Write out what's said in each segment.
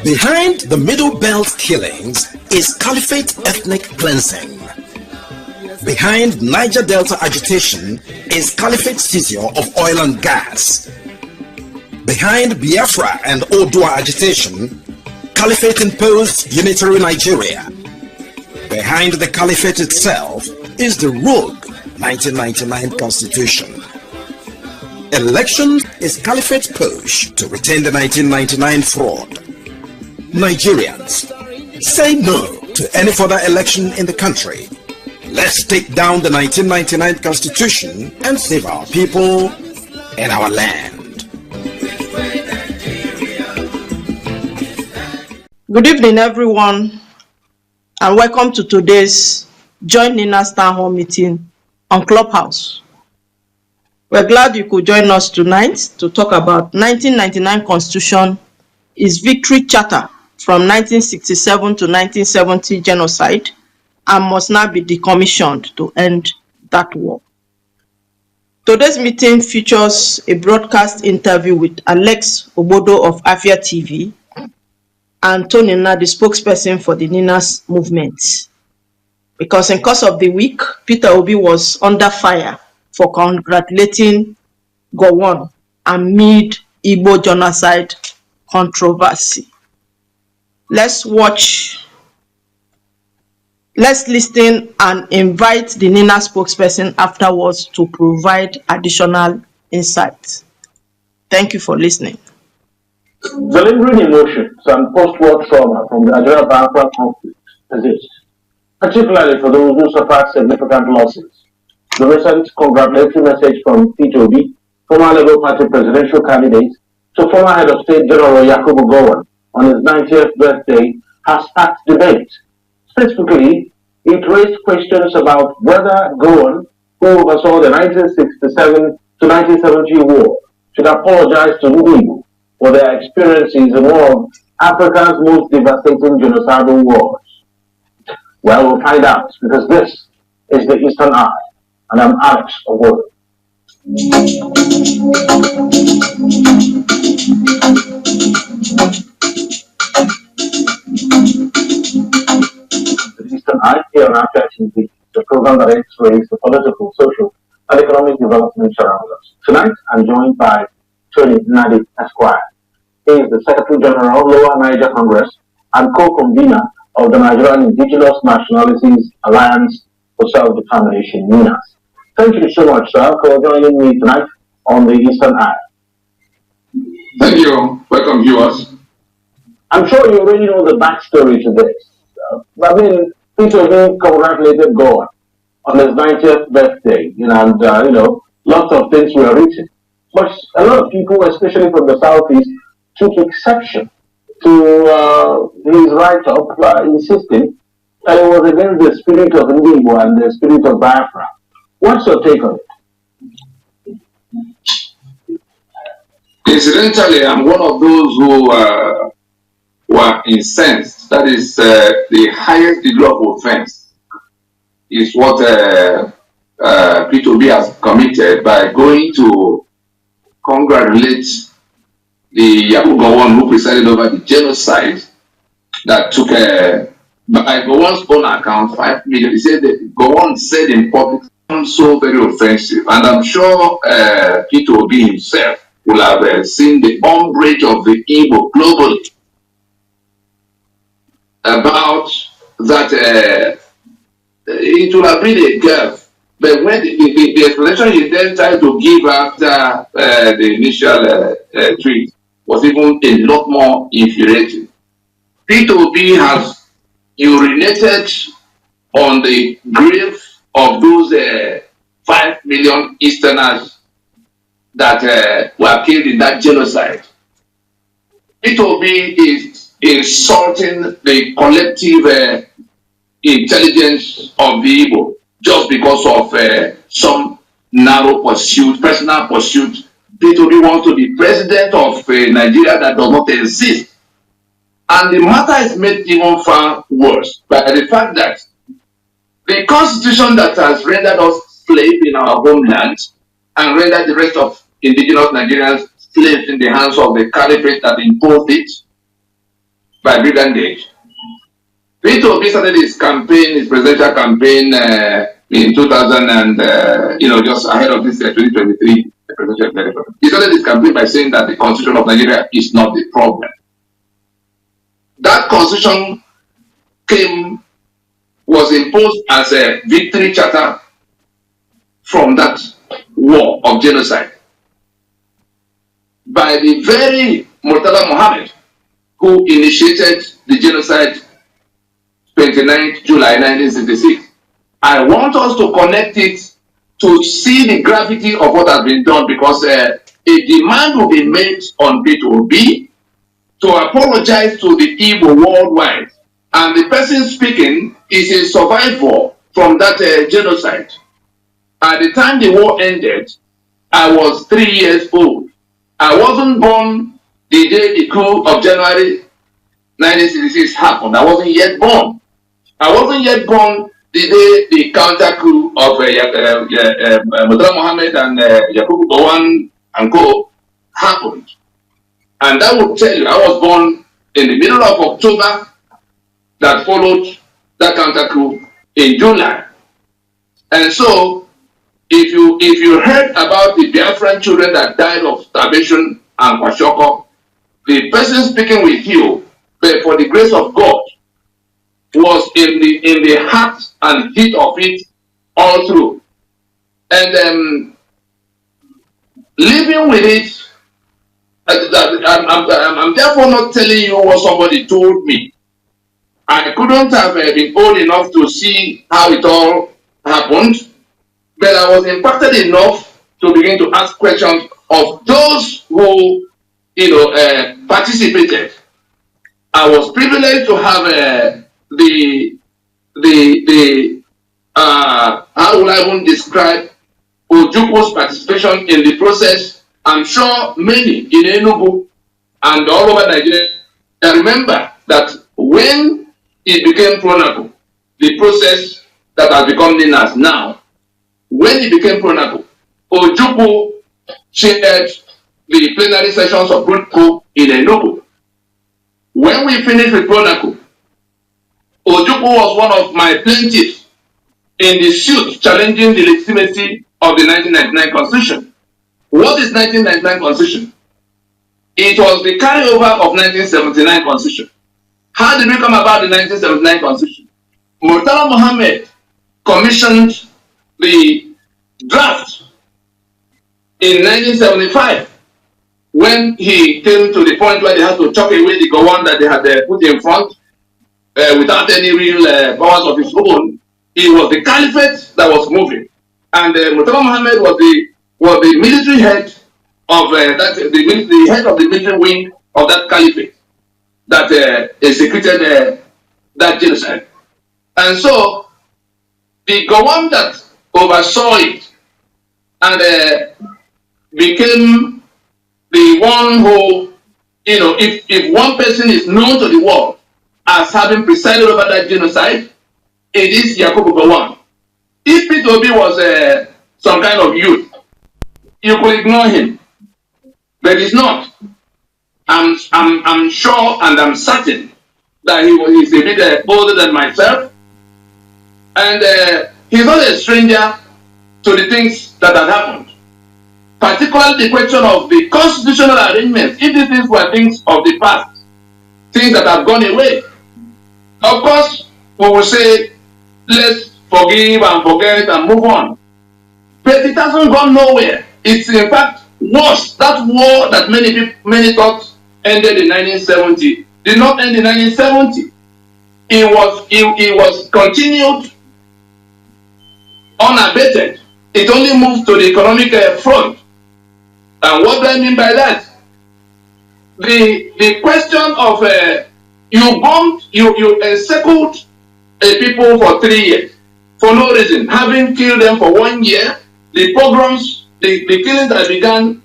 Behind the Middle Belt killings is Caliphate ethnic cleansing. Behind Niger Delta agitation is Caliphate seizure of oil and gas. Behind Biafra and Odua agitation, Caliphate imposed unitary Nigeria. Behind the Caliphate itself is the rogue 1999 Constitution. Election is Caliphate's push to retain the 1999 fraud. Nigerians, say no to any further election in the country. Let's take down the 1999 Constitution and save our people and our land. Good evening, everyone, and welcome to today's Join Nina's Town Hall meeting on Clubhouse. We're glad you could join us tonight to talk about 1999 Constitution, its victory charter from 1967 to 1970 genocide, and must now be decommissioned to end that war. Today's meeting features a broadcast interview with Alex Obodo of Afia TV and Tony Nina, the spokesperson for the Nina's movement. Because in course of the week, Peter Obi was under fire for congratulating Gowon amid Igbo genocide controversy. Let's listen and invite the Nina spokesperson afterwards to provide additional insights. Thank you for listening. The lingering emotions and post-war trauma from the Nigeria-Biafra conflict persist, particularly for those who suffered significant losses. The recent congratulatory message from Peter Obi, former Labour Party presidential candidate, to former head of state General Yakubu Gowon on his 90th birthday has sparked debate. Specifically, it raised questions about whether Gowon, who oversaw the 1967 to 1970 war, should apologize to Igbo for their experiences in one of Africa's most devastating genocidal wars. Well, we'll find out, because this is the Eastern Eye, and I'm Alex Obodo. The Eastern Eye here on Afia TV, the program that x-rays the political, social, and economic developments around us. Tonight, I'm joined by Tony Nadi Esquire. He is the Secretary General, Lower Niger Congress, and co-convener of the Nigerian Indigenous Nationalities Alliance for Self-Determination, NINAS. Thank you so much, sir, for joining me tonight on the Eastern Eye. Thank you. Welcome, viewers. I'm sure you already know the backstory to this. I mean, Peter Obi congratulated God on his 90th birthday, and lots of things were written. But a lot of people, especially from the southeast, took exception to his write-up, insisting that it was against the spirit of Igbo and the spirit of Biafra. What's your take on it? Incidentally, I'm one of those who were incensed. That is the highest degree of offense is what Peter Obi has committed by going to congratulate the Yakubu Gowon who presided over the genocide that took, by Gowon's own account, 5 million. He said that Gowon said in public so very offensive, and I'm sure Peter Obi himself will have seen the umbrage of the Igbo globally about that. It will have been a gaffe, but when the explanation he then tried to give after the initial tweet was even a lot more infuriating. Peter Obi has urinated on the grave of those 5 million Easterners that were killed in that genocide. Peter Obi is insulting the collective intelligence of the Igbo just because of some narrow pursuit, personal pursuit. Peter Obi wants to be president of Nigeria that does not exist. And the matter is made even far worse by the fact that the constitution that has rendered us slaves in our homeland and rendered the rest of indigenous Nigerians slaves in the hands of the caliphate that imposed it by brigandage. Peter Obi started his campaign, his presidential campaign in 2000 and, just ahead of this 2023 presidential election. He started his campaign by saying that the Constitution of Nigeria is not the problem. That Constitution was imposed as a victory charter from that war of genocide by the very Murtala Mohammed who initiated the genocide 29th July 1966. I want us to connect it to see the gravity of what has been done, because a demand will be made on P2B to apologize to the Igbo worldwide. And the person speaking is a survivor from that genocide. At the time the war ended, I was 3 years old. I wasn't born the day the coup of January 1966 happened. I wasn't yet born. I wasn't yet born the day the counter coup of Murtala Mohammed and Yakubu Gowon and co happened. And that would tell you, I was born in the middle of October that followed that counter coup in July. And so, if you heard about the Biafran children that died of starvation and kwashoko, the person speaking with you, but for the grace of God, was in the heart and heat of it all through. And living with it, I'm therefore not telling you what somebody told me. I couldn't have been old enough to see how it all happened, but I was impacted enough to begin to ask questions of those who, participated. I was privileged to have how will I even describe Ojukwo's participation in the process. I'm sure many in Enugu and all over Nigeria remember that when it became Pronaco, the process that has become known as now, when it became Pronaco, Ojukwu chaired the plenary sessions of Pronaco in Enugu. When we finished with Pronaco, Ojukwu was one of my plaintiffs in the suit challenging the legitimacy of the 1999 Constitution. What is 1999 Constitution? It was the carryover of 1979 Constitution. How did we come about the 1979 Constitution? Murtala Mohammed commissioned the draft in 1975 when he came to the point where they had to chop away the Gowon that they had put in front without any real powers of his own. It was the caliphate that was moving, and Murtala Mohammed was the military head of the head of the military wing of that caliphate that executed that genocide. And so the Gowon that oversaw it and became the one who, if one person is known to the world as having presided over that genocide, it is Yakubu Gowon. If Peter Obi was some kind of youth, you could ignore him, but he's not. I'm sure and I'm certain that he's a bit older than myself, and he's not a stranger to the things that have happened, particularly the question of the constitutional arrangements. If these things were things of the past, things that have gone away, of course we will say, let's forgive and forget and move on. But it hasn't gone nowhere. It's in fact worse. That war that many thought ended in 1970 did not end in 1970. It was continued unabated. It only moved to the economic front. And what do I mean by that? The question of you encircled a people for 3 years for no reason, having killed them for 1 year. The pogroms, the killings that began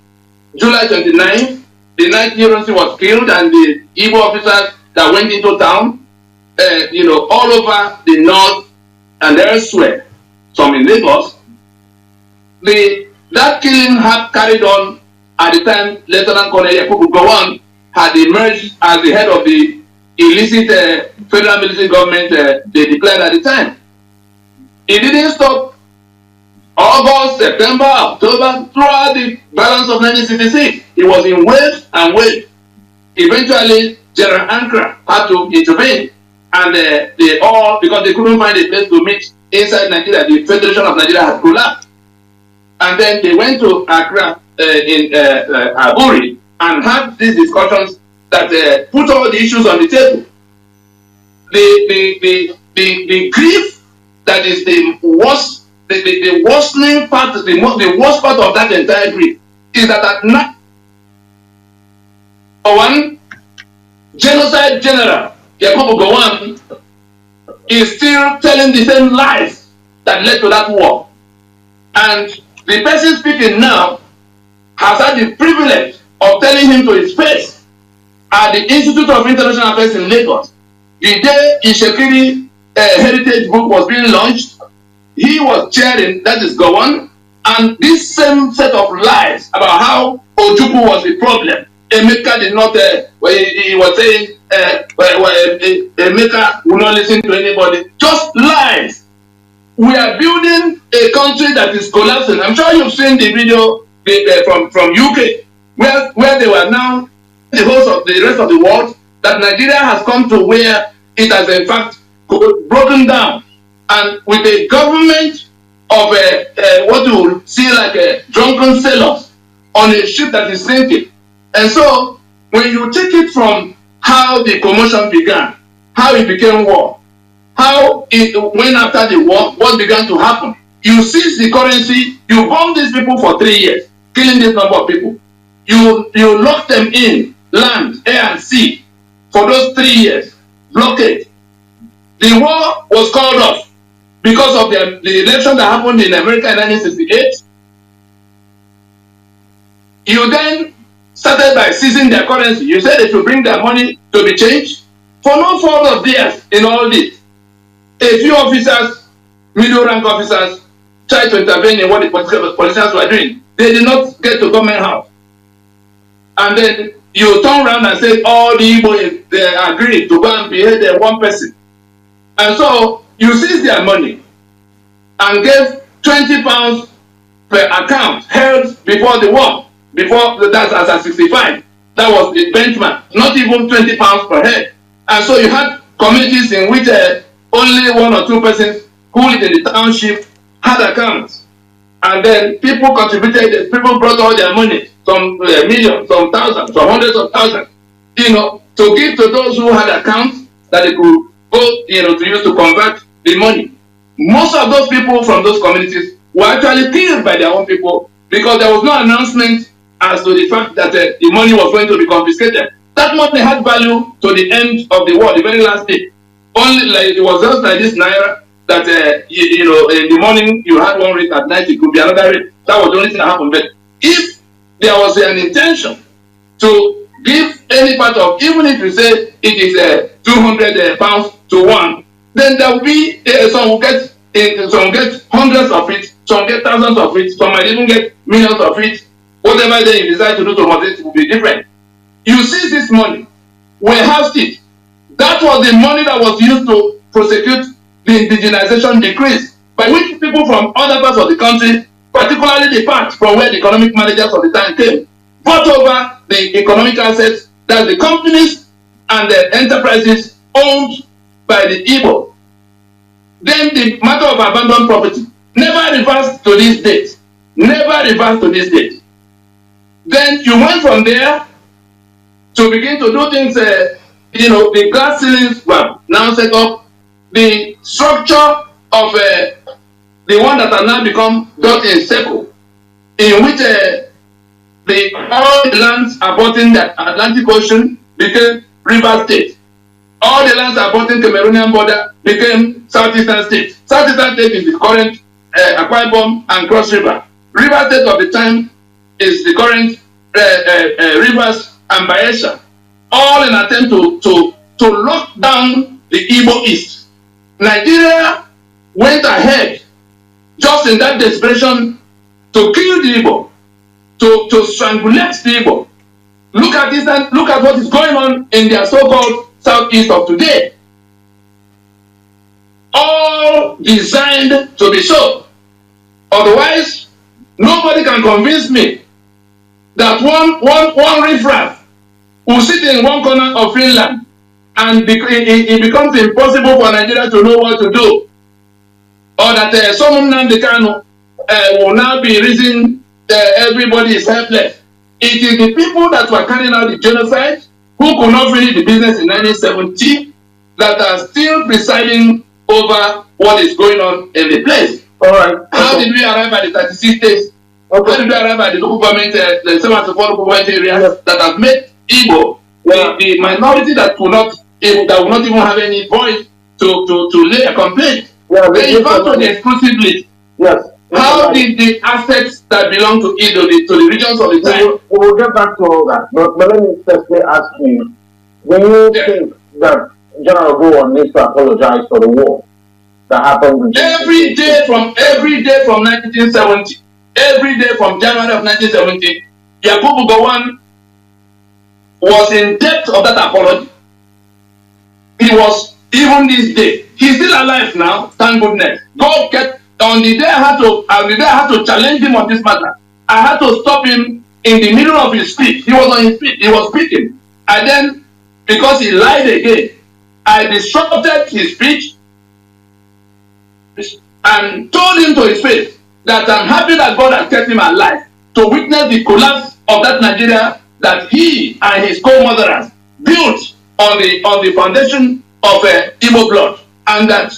July 29th, the night Neuronsi was killed, and the Igbo officers that went into town, all over the north and elsewhere, some in Lagos. That killing had carried on at the time Lieutenant Colonel Yakubu Gowon had emerged as the head of the illicit federal military government they declared at the time. It didn't stop. August, September, October, throughout the balance of 1966, it was in waves and waves. Eventually, General Ankara had to intervene, and they all, because they couldn't find a place to meet inside Nigeria, the Federation of Nigeria had collapsed. And then they went to Accra in Aburi and had these discussions that put all the issues on the table. The grief that is the worst, the worsening part, the worst part of that entire grief is that at night, one genocide general, Yakubu Gowon, is still telling the same lies that led to that war. And the person speaking now has had the privilege of telling him to his face at the Institute of International Affairs in Lagos. The day Ishekiri Heritage Book was being launched, he was chairing, that is Gowon, and this same set of lies about how Ojukwu was the problem. Emeka did not, he was saying, Emeka will not listen to anybody. Just lies. We are building a country that is collapsing. I'm sure you've seen the video from UK, where they were now the host of the rest of the world, that Nigeria has come to where it has in fact broken down. And with a government of what you will see like a drunken sailors on a ship that is sinking. And so, when you take it from how the commotion began, how it became war, how it went after the war, what began to happen, you seize the currency, you bomb these people for 3 years, killing this number of people. You lock them in land, air, and sea for those 3 years, blockade. The war was called off because of the election that happened in America in 1968. You then started by seizing their currency. You said they should bring their money to be changed. For no fault of theirs in all this, a few officers, middle rank officers, tried to intervene in what the politicians were doing. They did not get to government house. And then you turn around and say all the Igbo they agreed to go and behave their one person. And so you seized their money and gave £20 per account held before the war. Before that's as at 65, that was the benchmark. Not even £20 per head. And so you had communities in which only 1 or 2 persons who lived in the township had accounts. And then people contributed, people brought all their money, some millions, some thousands, some hundreds of thousands, to give to those who had accounts that they could go, to use to convert the money. Most of those people from those communities were actually killed by their own people because there was no announcement as to the fact that the money was going to be confiscated. That money had value to the end of the war, the very last day. Only like it was just like this naira that in the morning you had one rate, at night it could be another rate. That was the only thing that happened. But if there was an intention to give any part of, even if you say it is 200 pounds to one, then there will be some will get hundreds of it, some get thousands of it, some might even get millions of it. Whatever they decide to do to moderate it will be different. You seize this money, warehoused it. That was the money that was used to prosecute the indigenization decrees, by which people from other parts of the country, particularly the part from where the economic managers of the time came, brought over the economic assets that the companies and the enterprises owned by the Igbo. Then the matter of abandoned property never reversed to this date. Never reversed to this date. Then you went from there to begin to do things, the glass ceilings were now set up. The structure of the one that has now become built in circle, in which all the lands abutting the Atlantic Ocean became river state. All the lands abutting Cameroonian border became Southeastern state. Southeastern state is the current Akwa Ibom and Cross River. River state of the time is the current Rivers and Bayelsa. All in attempt to lock down the Igbo East. Nigeria went ahead just in that desperation to kill the Igbo, to strangulate the Igbo. Look at this and look at what is going on in their so-called southeast of today. All designed to be so. Otherwise, nobody can convince me that one riffraff will sit in one corner of Finland and it becomes impossible for Nigeria to know what to do. Or that someone will now be reason everybody is helpless. It is the people that were carrying out the genocide who could not finish the business in 1970 that are still presiding over what is going on in the place. All right. How did we arrive at the 36 states? Okay. How did we arrive at the local government, the 74 local government areas that have made Igbo the minority that will not even have any voice to lay a complaint? Yeah, then you go to the exclusive list. Yes. How did the assets that belong to Igbo, to the regions of the time? We will get back to all that. But let me firstly ask you, when you think that General Gowon needs to apologize for the war that happened every day from 1970, every day from January of 1970, Yakubu Gowon was in depth of that apology. He was, even this day, he's still alive now, thank goodness. God kept, on the day I had to challenge him on this matter. I had to stop him in the middle of his speech. He was on his speech, he was speaking. And then, because he lied again, I disrupted his speech and told him to his face that I'm happy that God has kept him alive to witness the collapse of that Nigeria that he and his co-motherers built on the foundation of Igbo blood, and that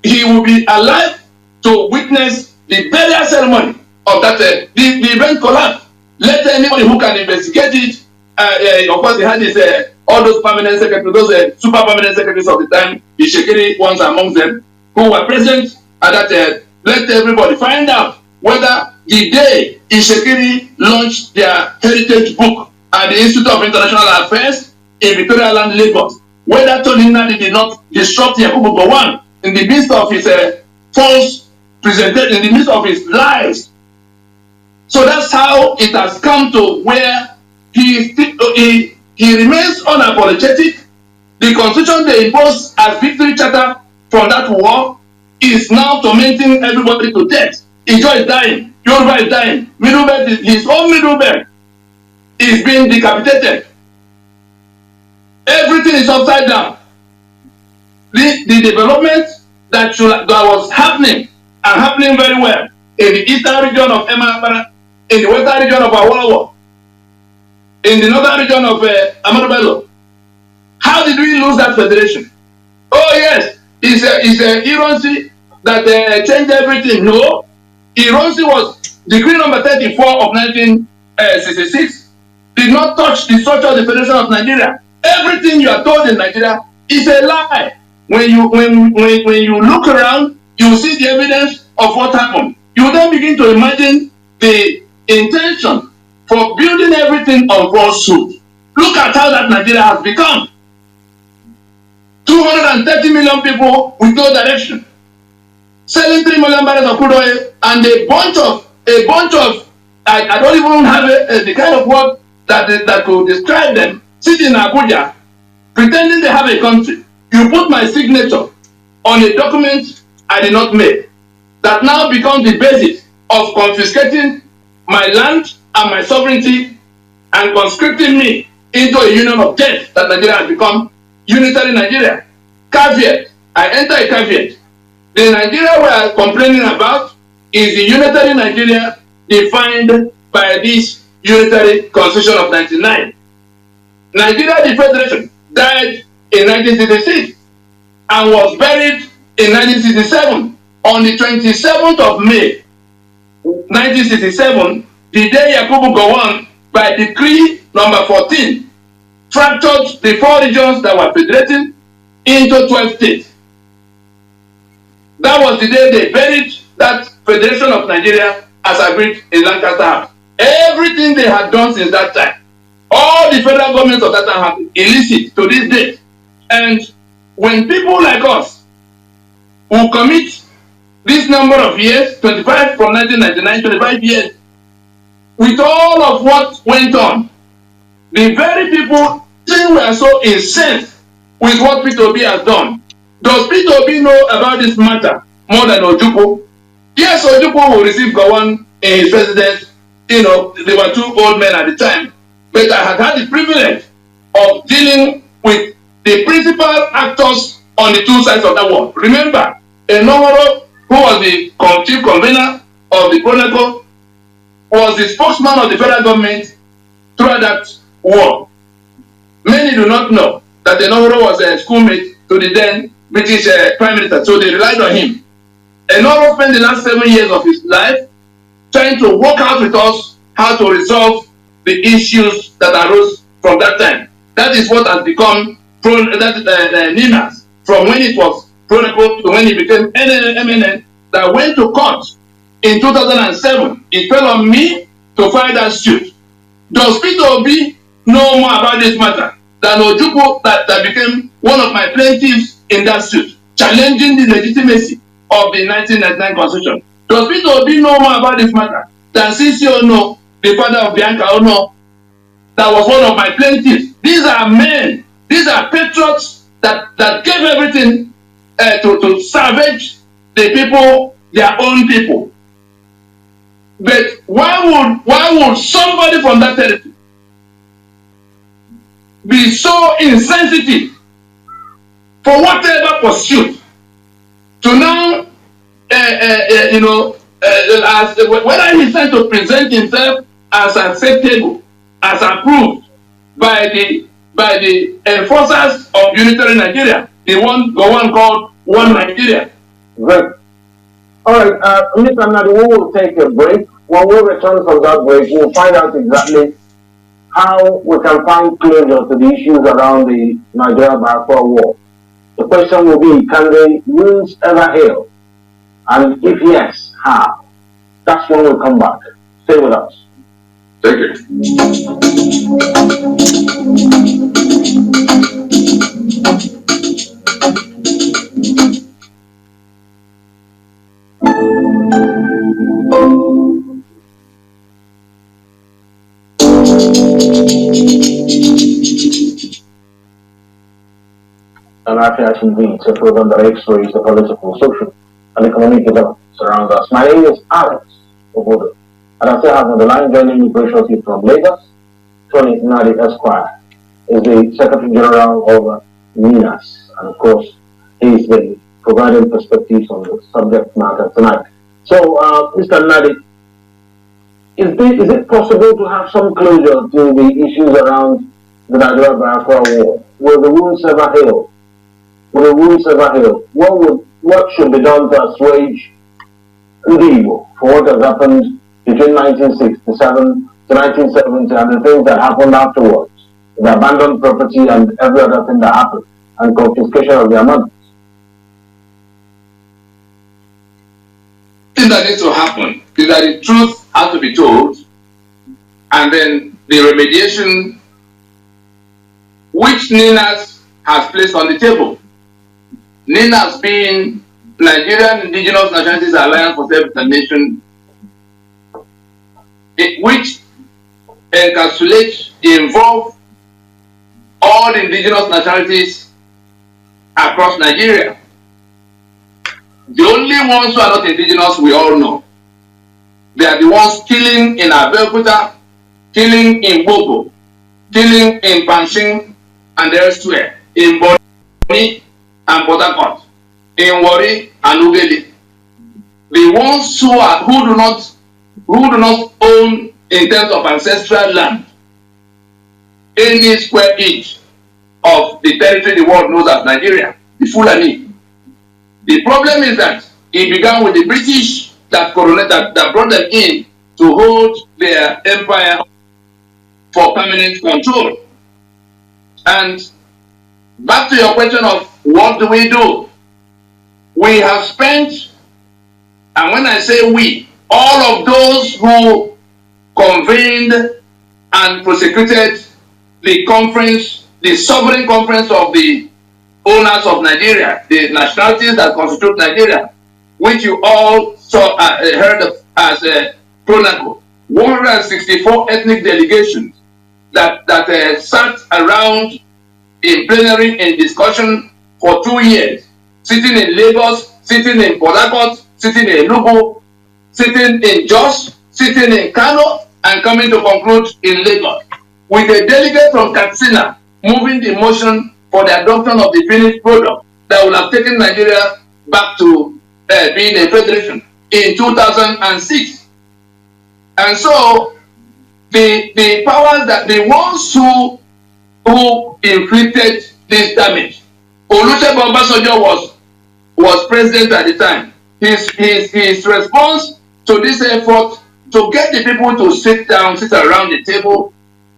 he will be alive to witness the burial ceremony of that the event collapse. Let anybody who can investigate it. Of course, he had his all those permanent secretaries, those super permanent secretaries of the time, the Shekiri ones among them, who were present at that. Let everybody find out whether the day Ishekiri launched their heritage book at the Institute of International Affairs in Victoria Land, Lagos, whether Tony Nnadi did not disrupt Yakubu Gowon in the midst of his false presentation, in the midst of his lies. So that's how it has come to where he remains unapologetic. The constitution they imposed as victory charter from that war is now tormenting everybody to death. Ijo is dying, Yoruba is dying, Middleburg, his own Middleburg is being decapitated. Everything is upside down. The development that was happening and happening very well in the eastern region of Emma, in the western region of Awolowo, in the northern region of Ahmadu Bello. How did we lose that federation? Oh yes, it's a Ironsi that changed everything. No, Ironsi was decree number 34 of 1966 did not touch the structure of the Federation of Nigeria. Everything you are told in Nigeria is a lie. When you look around, you see the evidence of what happened. You then begin to imagine the intention for building everything on falsehood. Look at how that Nigeria has become. 230 million people with no direction, selling 3 million barrels of crude oil, and a bunch of I don't even have the kind of word that could describe them, sitting in Abuja, pretending they have a country. You put my signature on a document I did not make, that now becomes the basis of confiscating my land and my sovereignty and conscripting me into a union of death that Nigeria has become unitary Nigeria. Caveat, I enter a caveat. The Nigeria we are complaining about is the unitary Nigeria defined by this unitary constitution of 1999. Nigeria, the Federation, died in 1966 and was buried in 1967. On the 27th of May, 1967, the day Yakubu Gowon, by decree number 14, fractured the 4 regions that were federating into 12 states. That was the day they buried that Federation of Nigeria as agreed in Lancaster House. Everything they had done since that time, all the federal governments of that time have been illicit to this day. And when people like us who commit this number of years, 25 from 1999, 25 years, with all of what went on, the very people think we are so incensed with what Peter Obi has done. Does Peter Obi know about this matter more than Ojukwu? Yes, Ojukwu will receive Gowon in his residence. You know, they were two old men at the time. But I had the privilege of dealing with the principal actors on the two sides of the war. Remember, Enohoro, who was the chief convener of the Chronicle, was the spokesman of the federal government throughout that war. Many do not know that Enohoro was a schoolmate to the then British Prime Minister, so they relied on him. Enohoro spent the last 7 years of his life trying to work out with us how to resolve the issues that arose from that time. That is what has become NINAS, from when it was Chronicle to when it became MNN, that went to court in 2007. It fell on me to file that suit. Does Peter Obi know more about this matter than Ojukwu that became one of my plaintiffs in that suit, challenging the legitimacy of the 1999 Constitution? Does Peter Obi know more about this matter than Sisi Ono, the father of Bianca Ono, that was one of my plaintiffs? These are men, these are patriots that gave everything to salvage the people, their own people. But why would somebody from that territory be so insensitive for whatever pursuit to now, whether he's trying to present himself as acceptable, as approved by the enforcers of unitary Nigeria, the one called One Nigeria. Great. All right, Mr. Nadi, we will take a break. When we return from that break, we'll find out exactly how we can find closure to the issues around the Nigeria-Biafra war. The question will be, can the wounds ever heal? And if yes, how? That's when we'll come back. Stay with us. Thank you. And After TV, a program that x-rays the political, social, and economic developments around us. My name is Alex Obodo, and I still have on the line joining me graciously from Lagos, Tony Nadi Esquire, is the Secretary General of NINAS, and of course, he's been providing perspectives on the subject matter tonight. So, Mr. Nadi, is it possible to have some closure to the issues around the Nigeria-Biafra war? Will the wounds ever heal? Will the wounds ever heal? What should be done to assuage Igbo for what has happened between 1967 to 1970 and the things that happened afterwards? The abandoned property and every other thing that happened, and confiscation of their money. The thing that needs to happen is that the truth has to be told, and then the remediation which NINAS has placed on the table. NINAS being Nigerian Indigenous Nationalities Alliance for Self-Determination, which encapsulates, involve all the indigenous nationalities across Nigeria. The only ones who are not indigenous, we all know. They are the ones killing in Abeokuta, killing in Bobo, killing in Panching and elsewhere, in Boni and Port Harcourt, in Warri and Ughelli. The ones who do not own in terms of ancestral land any square inch of the territory the world knows as Nigeria, the Fulani. The problem is that it began with the British that brought them in to hold their empire for permanent control. And back to your question of what do? We have spent, and when I say we, all of those who convened and prosecuted the conference, the sovereign conference of the owners of Nigeria, the nationalities that constitute Nigeria, which you all saw, heard of as a Chronicle, 164 ethnic delegations that sat around in plenary in discussion for 2 years, sitting in Lagos, sitting in Port Harcourt, sitting in Enugu, sitting in Jos, sitting in Kano, and coming to conclude in Lagos, with a delegate from Katsina moving the motion for the adoption of the finished product that will have taken Nigeria back to being a federation in 2006. And so the powers that the ones who inflicted this damage, Olusegun Obasanjo was president at the time. His response to this effort to get the people to sit around the table,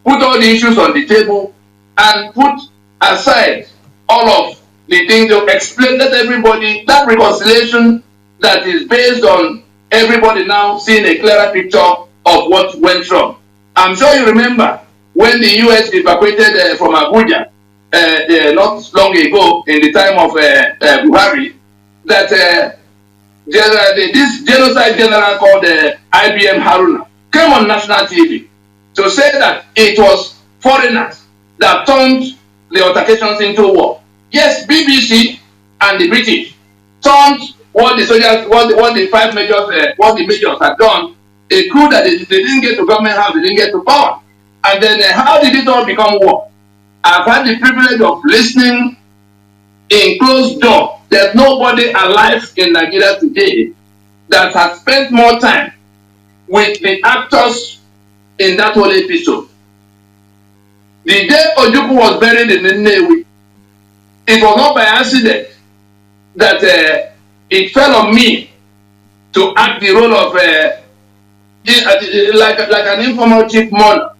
put all the issues on the table, and put aside all of the things to explain that everybody, that reconciliation that is based on everybody now seeing a clearer picture of what went wrong. I'm sure you remember when the US evacuated from Abuja not long ago in the time of Buhari, that this genocide general called IBM Haruna came on national TV to say that it was foreigners that turned the altercations into war. Yes, BBC and the British turned what the soldiers, what the five majors, what the majors had done, a coup that they didn't get to government house, they didn't get to power. And then how did it all become war? I've had the privilege of listening in closed door. There's nobody alive in Nigeria today that has spent more time with the actors in that whole episode. The day Ojukwu was buried in Nnewi, it was not by accident that it fell on me to act the role of like an informal chief mourner.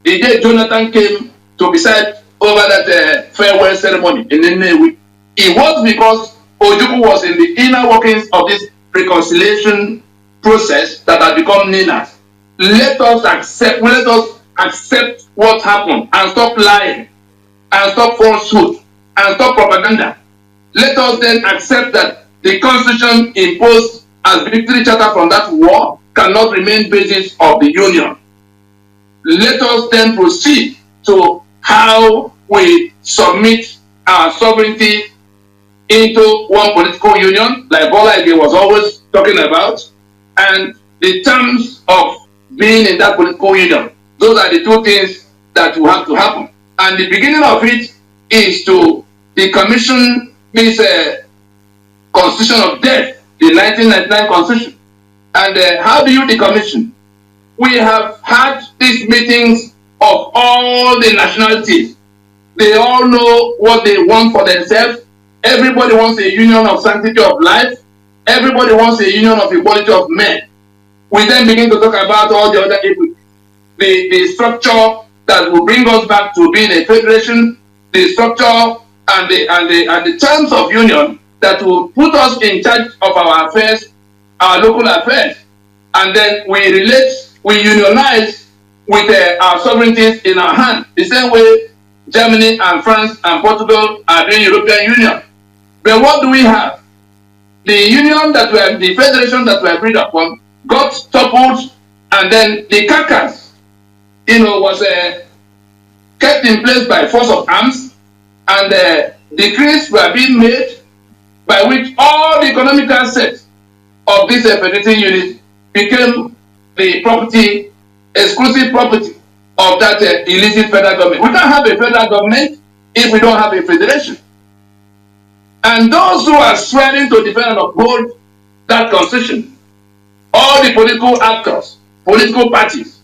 The day Jonathan came to preside over that farewell ceremony in Nnewi, it was because Ojukwu was in the inner workings of this reconciliation process that had become NINAS. Let us accept what happened and stop lying and stop falsehood and stop propaganda. Let us then accept that the constitution imposed as victory charter from that war cannot remain basis of the union. Let us then proceed to how we submit our sovereignty into one political union, like Bola Ige was always talking about, and the terms of being in that political union. Those are the two things that will have to happen. And the beginning of it is to decommission this Constitution of Death, the 1999 Constitution. And how do you decommission? We have had these meetings of all the nationalities. They all know what they want for themselves. Everybody wants a union of sanctity of life. Everybody wants a union of equality of men. We then begin to talk about all the other equity. The structure that will bring us back to being a federation, the structure and the terms of union that will put us in charge of our affairs, our local affairs. And then we unionize with our sovereignties in our hand, the same way Germany and France and Portugal are doing European Union. But what do we have? The union the federation that we agreed upon got toppled, and then the carcass, was kept in place by force of arms, and decrees were being made by which all the economic assets of this federating unit became the property, exclusive property of that illicit federal government. We can't have a federal government if we don't have a federation. And those who are swearing to defend and uphold that constitution, all the political actors, political parties,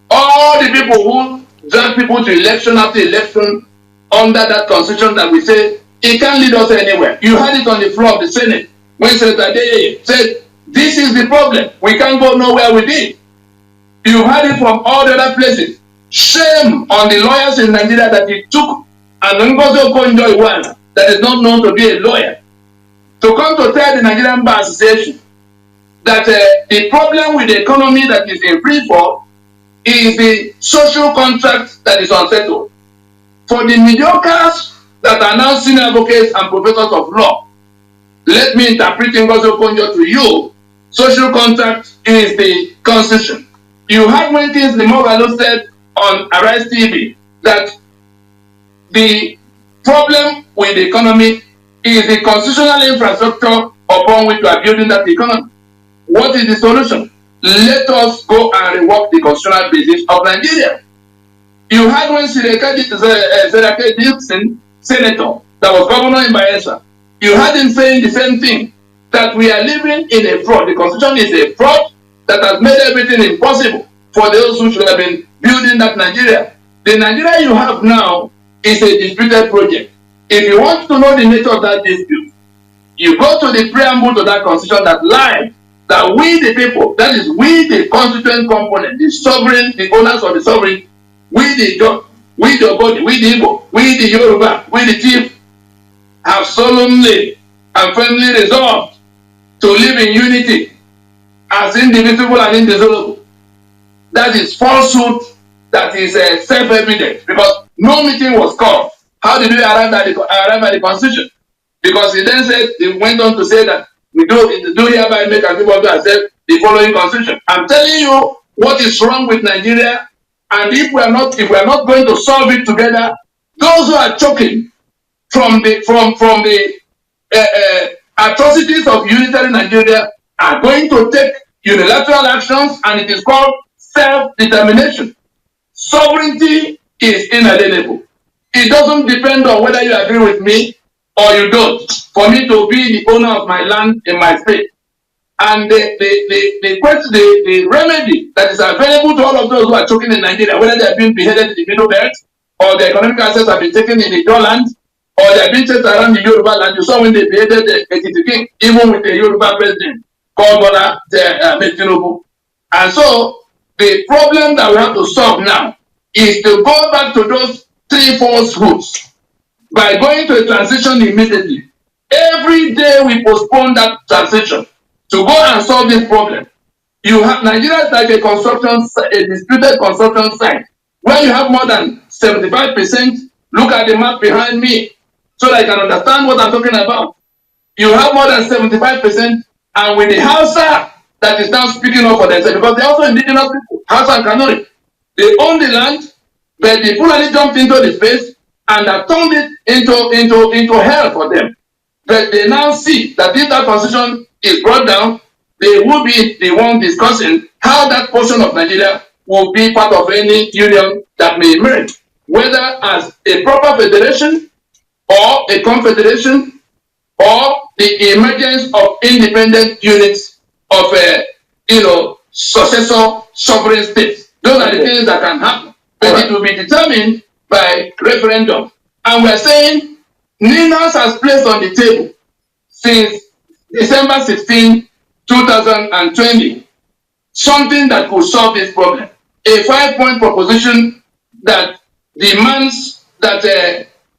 all the people who drag people to election after election under that constitution that we say, it can't lead us anywhere. You had it on the floor of the Senate when Senator Adeyeye said, this is the problem. We can't go nowhere with it. You had it from all the other places. Shame on the lawyers in Nigeria that it took an Ngozi Okonjo-Iweala that is not known to be a lawyer to come to tell the Nigerian Bar Association that the problem with the economy that is in free fall is the social contract that is unsettled. For the mediocres that are now senior advocates and professors of law, let me interpret Ngozi Okonjo to you. Social contract is the constitution. You had when things Limogalo said on Arise TV that The problem with the economy is the constitutional infrastructure upon which we are building that economy. What is the solution? Let us go and rework the constitutional basis of Nigeria. You had when Sireka Dixon, senator, that was governor in Bayelsa, you had him saying the same thing, that we are living in a fraud. The constitution is a fraud that has made everything impossible for those who should have been building that Nigeria. The Nigeria you have now is a disputed project. If you want to know the nature of that dispute, you go to the preamble to that constitution that lies that we the people, that is we the constituent component, the sovereign, the owners of the sovereign, we the body, we the Igbo, we the Yoruba, we the chief, have solemnly and firmly resolved to live in unity as indivisible and indissoluble. That is falsehood, that is self-evident, because no meeting was called. How did we arrive at the constitution? Because he then said, he went on to say that we do hereby make everybody accept the following constitution. I'm telling you what is wrong with Nigeria, and if we are not going to solve it together, those who are choking from the atrocities of unitary Nigeria are going to take unilateral actions, and it is called self-determination. Sovereignty is inalienable. It doesn't depend on whether you agree with me or you don't, for me to be the owner of my land in my state. And the remedy that is available to all of those who are choking in Nigeria, whether they are being beheaded in the Middle Belt, or the economic assets have been taken in the Doland, or they are being chased around the Yoruba land. You saw when they beheaded the king, even with the Yoruba president called Bola Tinubu. And so the problem that we have to solve now is to go back to those three falsehoods by going to a transition immediately. Every day we postpone that transition to go and solve this problem. You have Nigeria is like a disputed construction site where you have more than 75%. Look at the map behind me so that you can understand what I'm talking about. You have more than 75%, and with the Hausa that is now speaking up for themselves, because they're also indigenous people, Hausa and Kanuri. They own the land, but the Fulani jumped into the space and have turned it into hell for them. But they now see that if that constitution is brought down, they will be the one discussing how that portion of Nigeria will be part of any union that may emerge, whether as a proper federation or a confederation or the emergence of independent units of successor sovereign states. Those are the things that can happen, but it will be determined by referendum. And we're saying Ninas has placed on the table since December 16, 2020, something that could solve this problem. A 5-point proposition that demands that,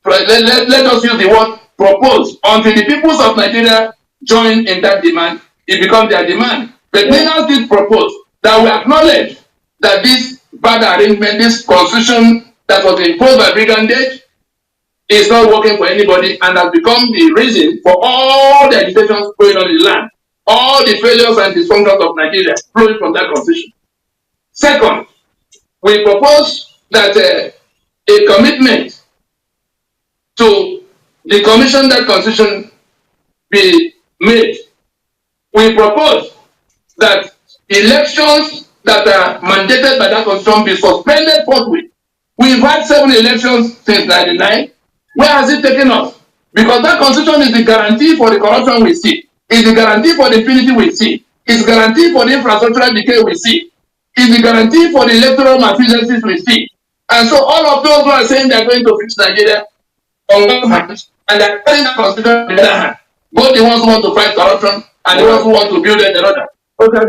let us use the word propose, until the peoples of Nigeria join in that demand, it becomes their demand. But Ninas did propose that we acknowledge that this bad arrangement, this constitution that was imposed by brigandage, is not working for anybody and has become the reason for all the agitations going on in the land, all the failures and dysfunctions of Nigeria flowing from that constitution. Second, we propose that a commitment to decommission that constitution be made. We propose that elections that are mandated by that constitution be suspended forthwith. We've had 7 elections since 1999. Where has it taken us? Because that constitution is the guarantee for the corruption we see. It's the guarantee for the impunity we see. It's the guarantee for the infrastructural decay we see. It's the guarantee for the electoral malfeasances we see. And so all of those who are saying they're going to fix Nigeria on one hand, and they're telling the constitution on the other hand, both the ones who want to fight corruption and the ones who want to build it another. Okay, I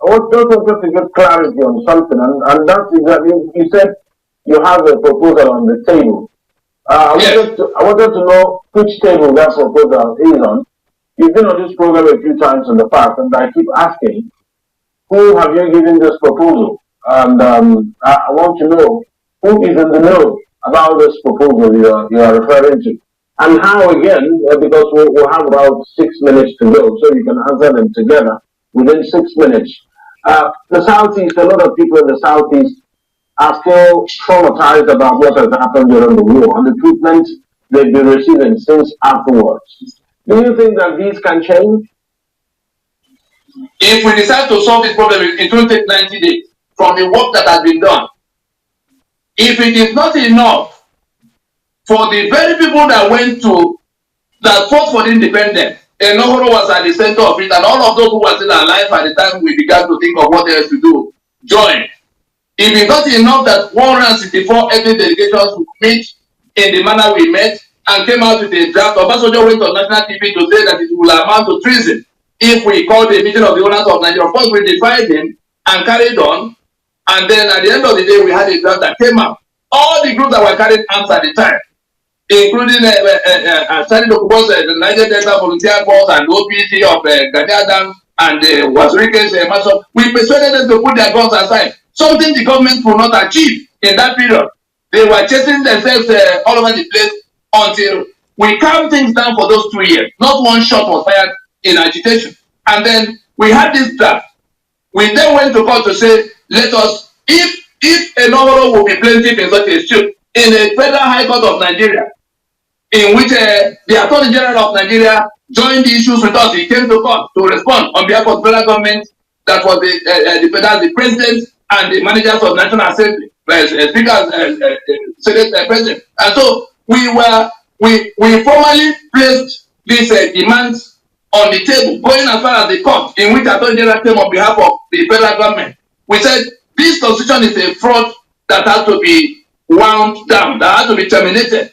want to get clarity on something, and that's exactly, you said you have a proposal on the table. I wanted to know which table that proposal is on. You've been on this program a few times in the past, and I keep asking, who have you given this proposal? And I want to know who is in the know about this proposal you are referring to. And how, again, because we'll have about 6 minutes to go, so you can answer them together within 6 minutes. The Southeast, a lot of people in the Southeast are still traumatized about what has happened during the war and the treatment they've been receiving since afterwards. Do you think that these can change? If we decide to solve this problem, it will take 90 days from the work that has been done. If it is not enough for the very people that fought for the independence, Enohoro was at the center of it, and all of those who were still alive at the time we began to think of what else to do, join. If it's not enough that 164 ethnic delegations would meet in the manner we met and came out with a draft, Obasanjo went on national TV to say that it will amount to treason if we called a meeting of the owners of Nigeria. Of course, we defied him and carried on. And then at the end of the day, we had a draft that came out. All the groups that were carrying arms at the time, including Sani Dokubo's the Niger Delta Volunteer Force and the OPC of Gani Adams and Wazirike's Maso, we persuaded them to put their guns aside. Something the government could not achieve in that period. They were chasing themselves all over the place until we calmed things down for those 2 years. Not one shot was fired in agitation. And then we had this draft. We then went to court to say, let us, if a novel will be plaintiff in such a suit in a federal high court of Nigeria, in which the Attorney General of Nigeria joined the issues with us, he came to court to respond on behalf of the federal government, that was the president and the managers of National Assembly, speakers, Senate president. And so we formally placed these demands on the table, going as far as the court, in which Attorney General came on behalf of the federal government. We said this constitution is a fraud that has to be wound down, that has to be terminated.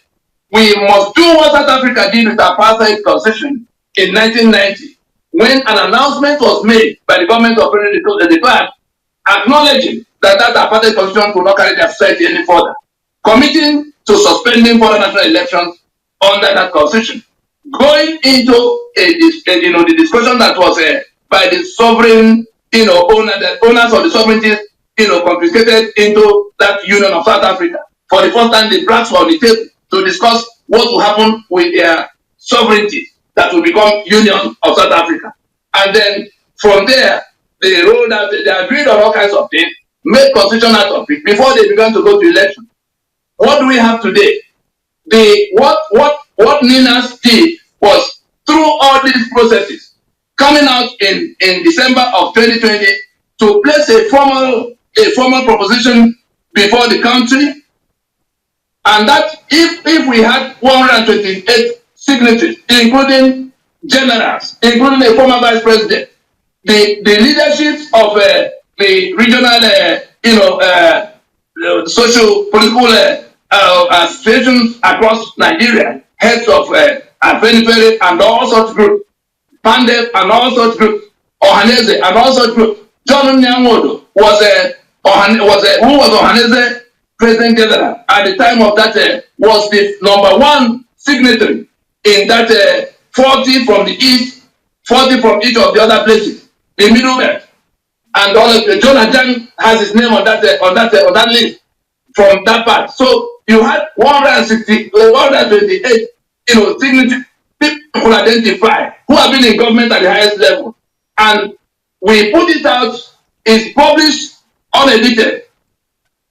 We must do what South Africa did with apartheid constitution in 1990, when an announcement was made by the government of President de Klerk, acknowledging that apartheid constitution could not carry their society any further, committing to suspending further national elections under that constitution, going into the discussion that was by the sovereign owners of the sovereignty confiscated into that Union of South Africa. For the first time, the blacks were on the table to discuss what will happen with their sovereignty that will become Union of South Africa. And then from there, they rolled out, they agreed on all kinds of things, made constitution out of it before they began to go to election. What do we have today? What Ninas did was, through all these processes, coming out in December of 2020 to place a formal proposition before the country, and that if we had 128 signatories, including generals, including a former vice president, the leaderships of the regional, social political associations across Nigeria, heads of Afenifere and all such groups, Pandep and all such groups, Ohaneze and all such groups. John Nyangodo was Ohaneze President General at the time of that, was the #1 signatory in that 40 from the east, 40 from each of the other places, the middle belt. And all of Jonathan has his name on that list from that part. So you had 128 signatories, people identify who have been in government at the highest level. And we put it out, it's published unedited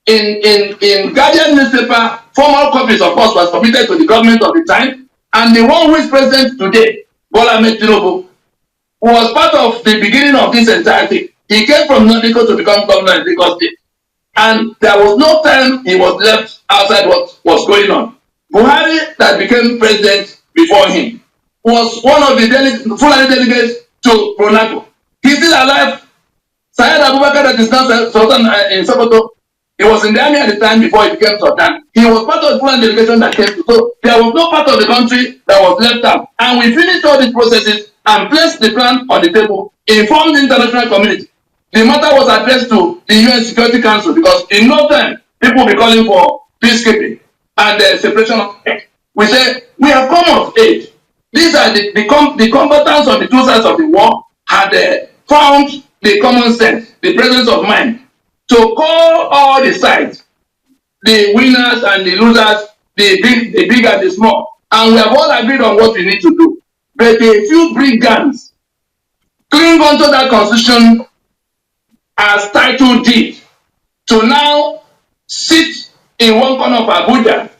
in Guardian newspaper. Formal copies, of course, was submitted to the government of the time, and the one who is president today, Bola Ahmed Tinubu, was part of the beginning of this entire thing. He came from Nordico to become governor in Lagos State, and there was no time he was left outside what was going on. Buhari, that became president before him, was one of the Fulani delegates to Pronaco. He's still alive. Syed Abubakar, that is now Sultan in Sokoto, he was in the army at the time before he became Sultan. He was part of the Fulani delegation that came to. So there was no part of the country that was left out. And we finished all these processes and placed the plan on the table, informed the international community. The matter was addressed to the UN Security Council, because in no time, people will be calling for peacekeeping and separation of aid. We say, we have come of age. These are the combatants on the two sides of the war had found the common sense, the presence of mind, to call all the sides, the winners and the losers, the big and the small. And we have all agreed on what we need to do. But a few brigands cling onto that constitution as title deed to now sit in one corner of Abuja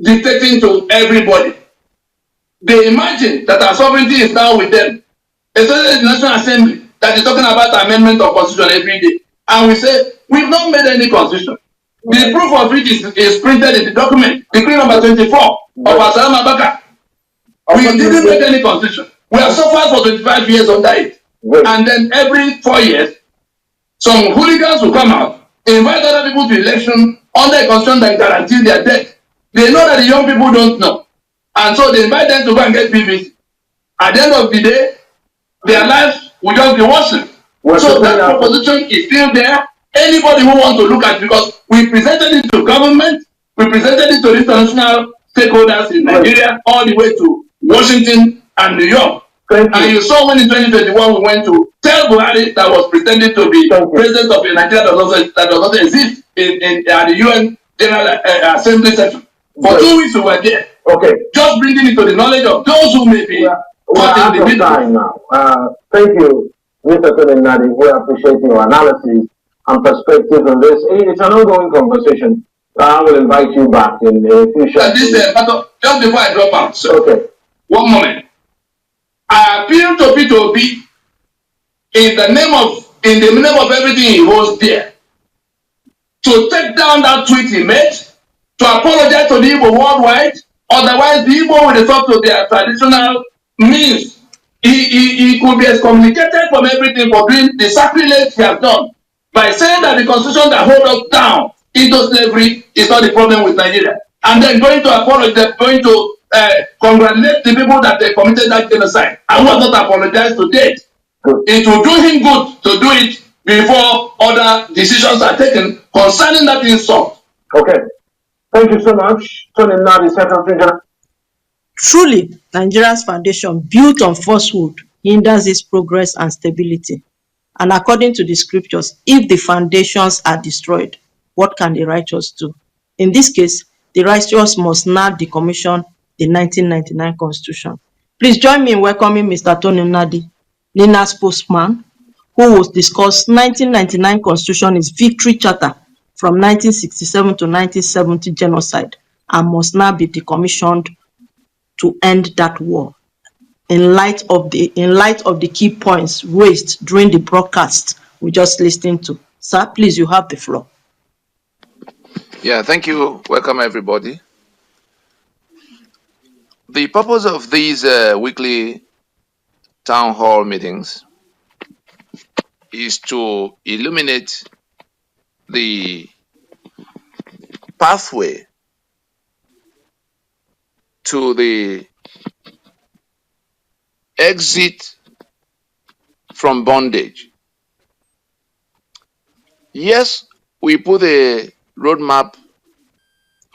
dictating to everybody. They imagine that our sovereignty is now with them, especially the National Assembly that is talking about amendment of constitution every day. And we say, we've not made any constitution. The proof of it is printed in the document, decree number 24 of Asalam Abaka. We didn't make any constitution. We have suffered for 25 years under it. And then every 4 years, some hooligans will come out, invite other people to election under a constitution that guarantees their death. They know that the young people don't know. And so they invite them to go and get PVC. At the end of the day, their lives will just be worsened. So that proposition is still there. Anybody who wants to look at it, because we presented it to government, we presented it to international stakeholders in Nigeria, all the way to Washington and New York. And you saw when in 2021 we went to tell Buhari that was pretending to be president of Nigeria that does not exist in the UN General Assembly session. For 2 weeks we were there. Okay. Just bringing it to the knowledge of those who may be caught in the middle. Time now. Thank you, Mr. Nadi. We appreciate your analysis and perspective on this. It's an ongoing conversation. I will invite you back in a few short Just before I drop out, so okay. One moment. I appeal to P2B in the name of everything he holds dear, to take down that tweet he made, to apologize to the Igbo worldwide. Otherwise, the Igbo will resort to their traditional means. He could be excommunicated from everything for doing the sacrilege he has done by saying that the constitution that holds us down into slavery is not the problem with Nigeria. And then going to apologize, going to congratulate the people that they committed that genocide. I will not apologize to date. It will do him good to do it before other decisions are taken concerning that insult. Okay. Thank you so much. Tony Nadi, Secretary General. Truly, Nigeria's foundation built on falsehood hinders its progress and stability. And according to the scriptures, if the foundations are destroyed, what can the righteous do? In this case, the righteous must now decommission the 1999 Constitution. Please join me in welcoming Mr. Tony Nadi, NINA spokesman, who will discuss 1999 Constitution is victory charter from 1967 to 1970 genocide and must now be decommissioned to end that war. In light of the key points raised during the broadcast we just listened to. Sir, please, you have the floor. Yeah, thank you. Welcome, everybody. The purpose of these weekly town hall meetings is to illuminate the pathway to the exit from bondage. Yes, we put a roadmap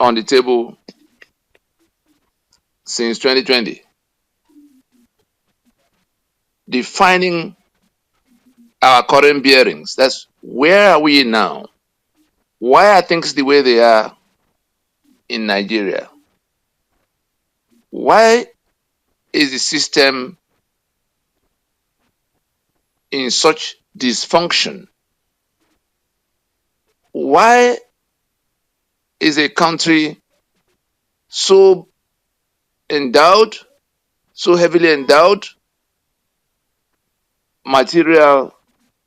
on the table since 2020, defining our current bearings. That's where are we now? Why are things the way they are in Nigeria? Why is the system in such dysfunction? Why is a country so endowed, so heavily endowed, material,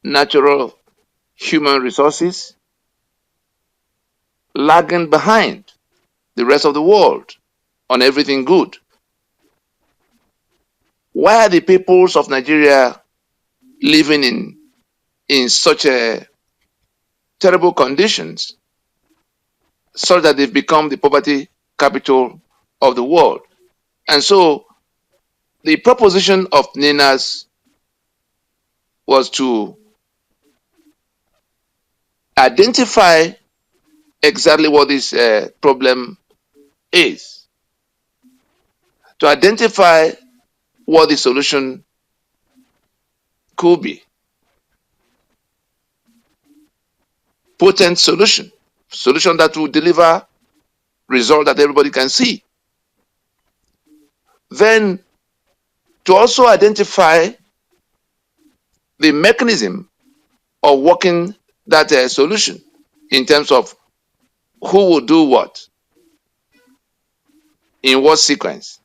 natural, human resources, lagging behind the rest of the world on everything good? Why are the peoples of Nigeria living in such a terrible conditions, such that they've become the poverty capital of the world? And so the proposition of NINAS was to identify exactly what this problem is, to identify what the solution could be. Potent solution that will deliver result that everybody can see. Then to also identify the mechanism of working that solution in terms of who will do what, in what sequence,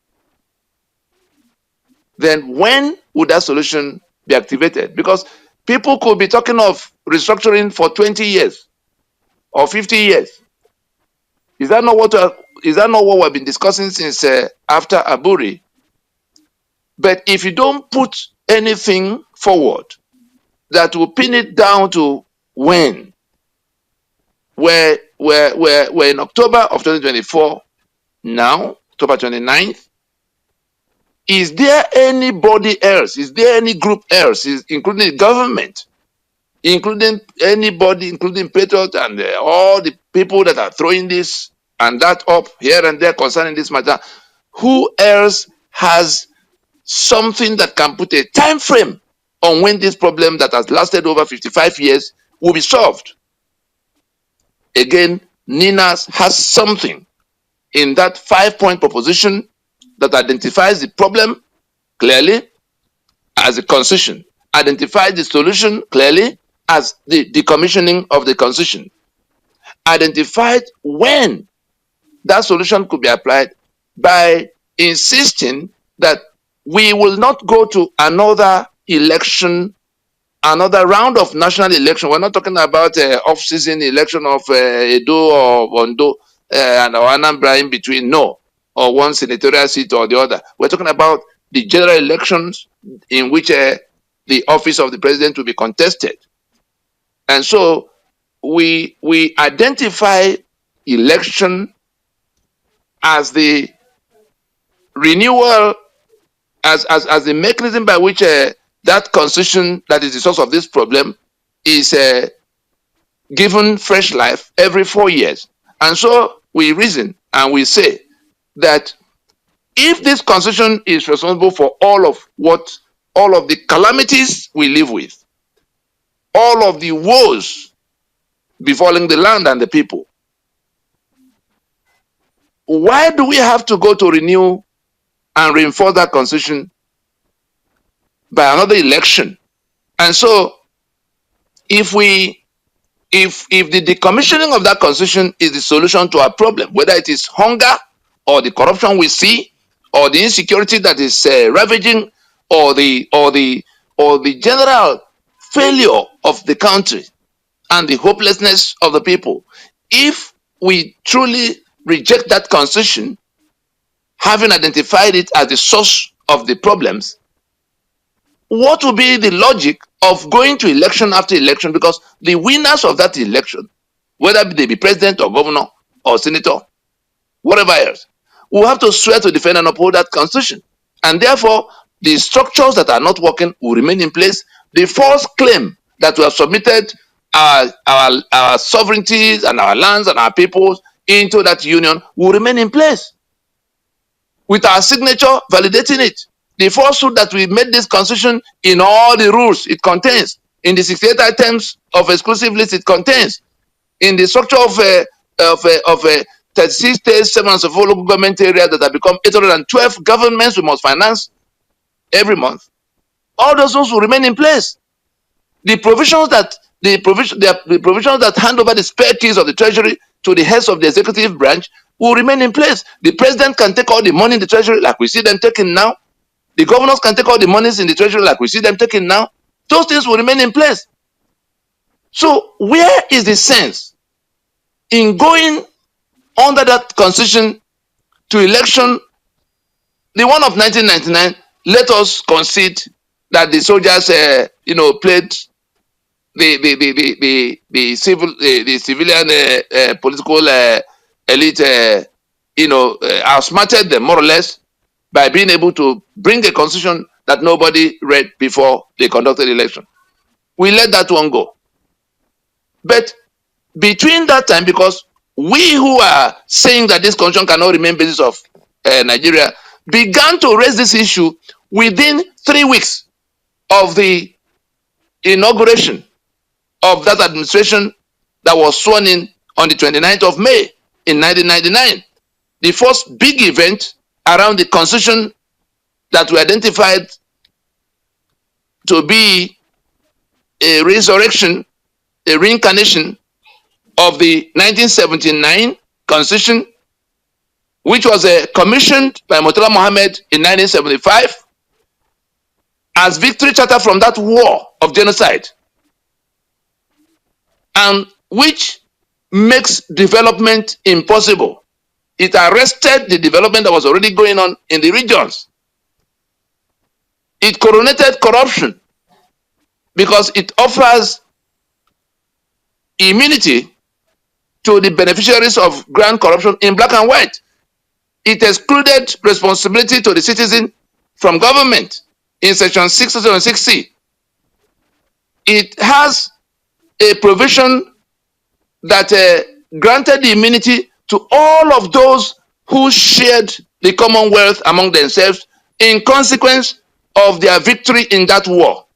then when would that solution be activated? Because people could be talking of restructuring for 20 years or 50 years. Is that not what we've been discussing since after Aburi? But if you don't put anything forward that will pin it down to when, we're in October of 2024 now, October 29th. Is there anybody else? Is there any group else, including the government, including anybody, including Patriot and all the people that are throwing this and that up here and there concerning this matter, who else has something that can put a time frame on when this problem that has lasted over 55 years will be solved? Again, NINAS has something in that 5-point proposition that identifies the problem clearly as a concession, identifies the solution clearly as the decommissioning of the concession, identified when that solution could be applied by insisting that we will not go to another election, another round of national election. We're not talking about off-season election of Edo or Ondo and Anambra in between, no, or one senatorial seat or the other. We're talking about the general elections in which the office of the president will be contested. And so we identify election as the renewal, as the mechanism by which that constitution that is the source of this problem is given fresh life every 4 years. And so we reason and we say that if this constitution is responsible for all of the calamities we live with, all of the woes befalling the land and the people, why do we have to go to renew and reinforce that constitution by another election? And so if the decommissioning of that constitution is the solution to our problem, whether it is hunger or the corruption we see or the insecurity that is ravaging or the general failure of the country and the hopelessness of the people, if we truly reject that constitution, having identified it as the source of the problems, what will be the logic of going to election after election? Because the winners of that election, whether they be president or governor or senator, whatever else, will have to swear to defend and uphold that constitution. And therefore, the structures that are not working will remain in place. The false claim that we have submitted our sovereignties and our lands and our peoples into that union will remain in place, with our signature validating it. The falsehood that we made this constitution in all the rules it contains, in the 68 items of exclusive list it contains, in the structure of 36 states, 7 and so forth local government areas that have become 812 governments we must finance every month. All those rules will remain in place. The provisions that hand over the spare keys of the treasury to the heads of the executive branch will remain in place. The president can take all the money in the treasury like we see them taking now. The governors can take all the monies in the treasury like we see them taking now. Those things will remain in place. So where is the sense in going under that constitution to election? The one of 1999, let us concede that the soldiers played the civilian political elite outsmarted them more or less by being able to bring a constitution that nobody read before they conducted the election. We let that one go. But between that time, because we who are saying that this constitution cannot remain basis of Nigeria began to raise this issue within 3 weeks of the inauguration of that administration that was sworn in on the 29th of May in 1999. The first big event around the constitution that we identified to be a resurrection, a reincarnation of the 1979 Constitution, which was commissioned by Murtala Mohammed in 1975 as victory charter from that war of genocide, and which makes development impossible. It arrested the development that was already going on in the regions. It coronated corruption because it offers immunity to the beneficiaries of grand corruption in black and white. It excluded responsibility to the citizen from government in section 606C. It has a provision that granted the immunity to all of those who shared the commonwealth among themselves in consequence of their victory in that war.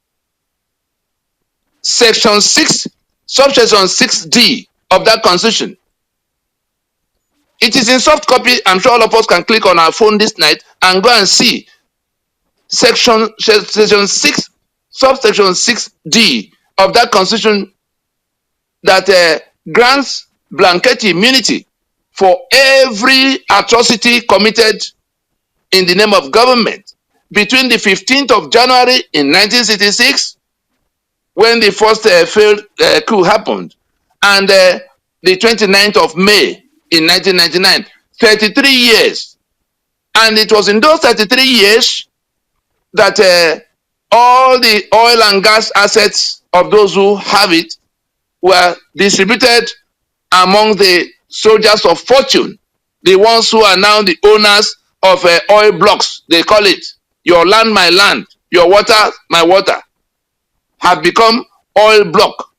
Section 6, subsection 6D of that constitution. It is in soft copy. I'm sure all of us can click on our phone this night and go and see section 6, subsection 6D of that constitution that grants blanket immunity for every atrocity committed in the name of government between the 15th of January in 1966, when the first failed coup happened, and the 29th of May in 1999, 33 years. And it was in those 33 years that all the oil and gas assets of those who have it were distributed among the soldiers of fortune, the ones who are now the owners of oil blocks. They call it your land, my land, your water, my water, have become oil block.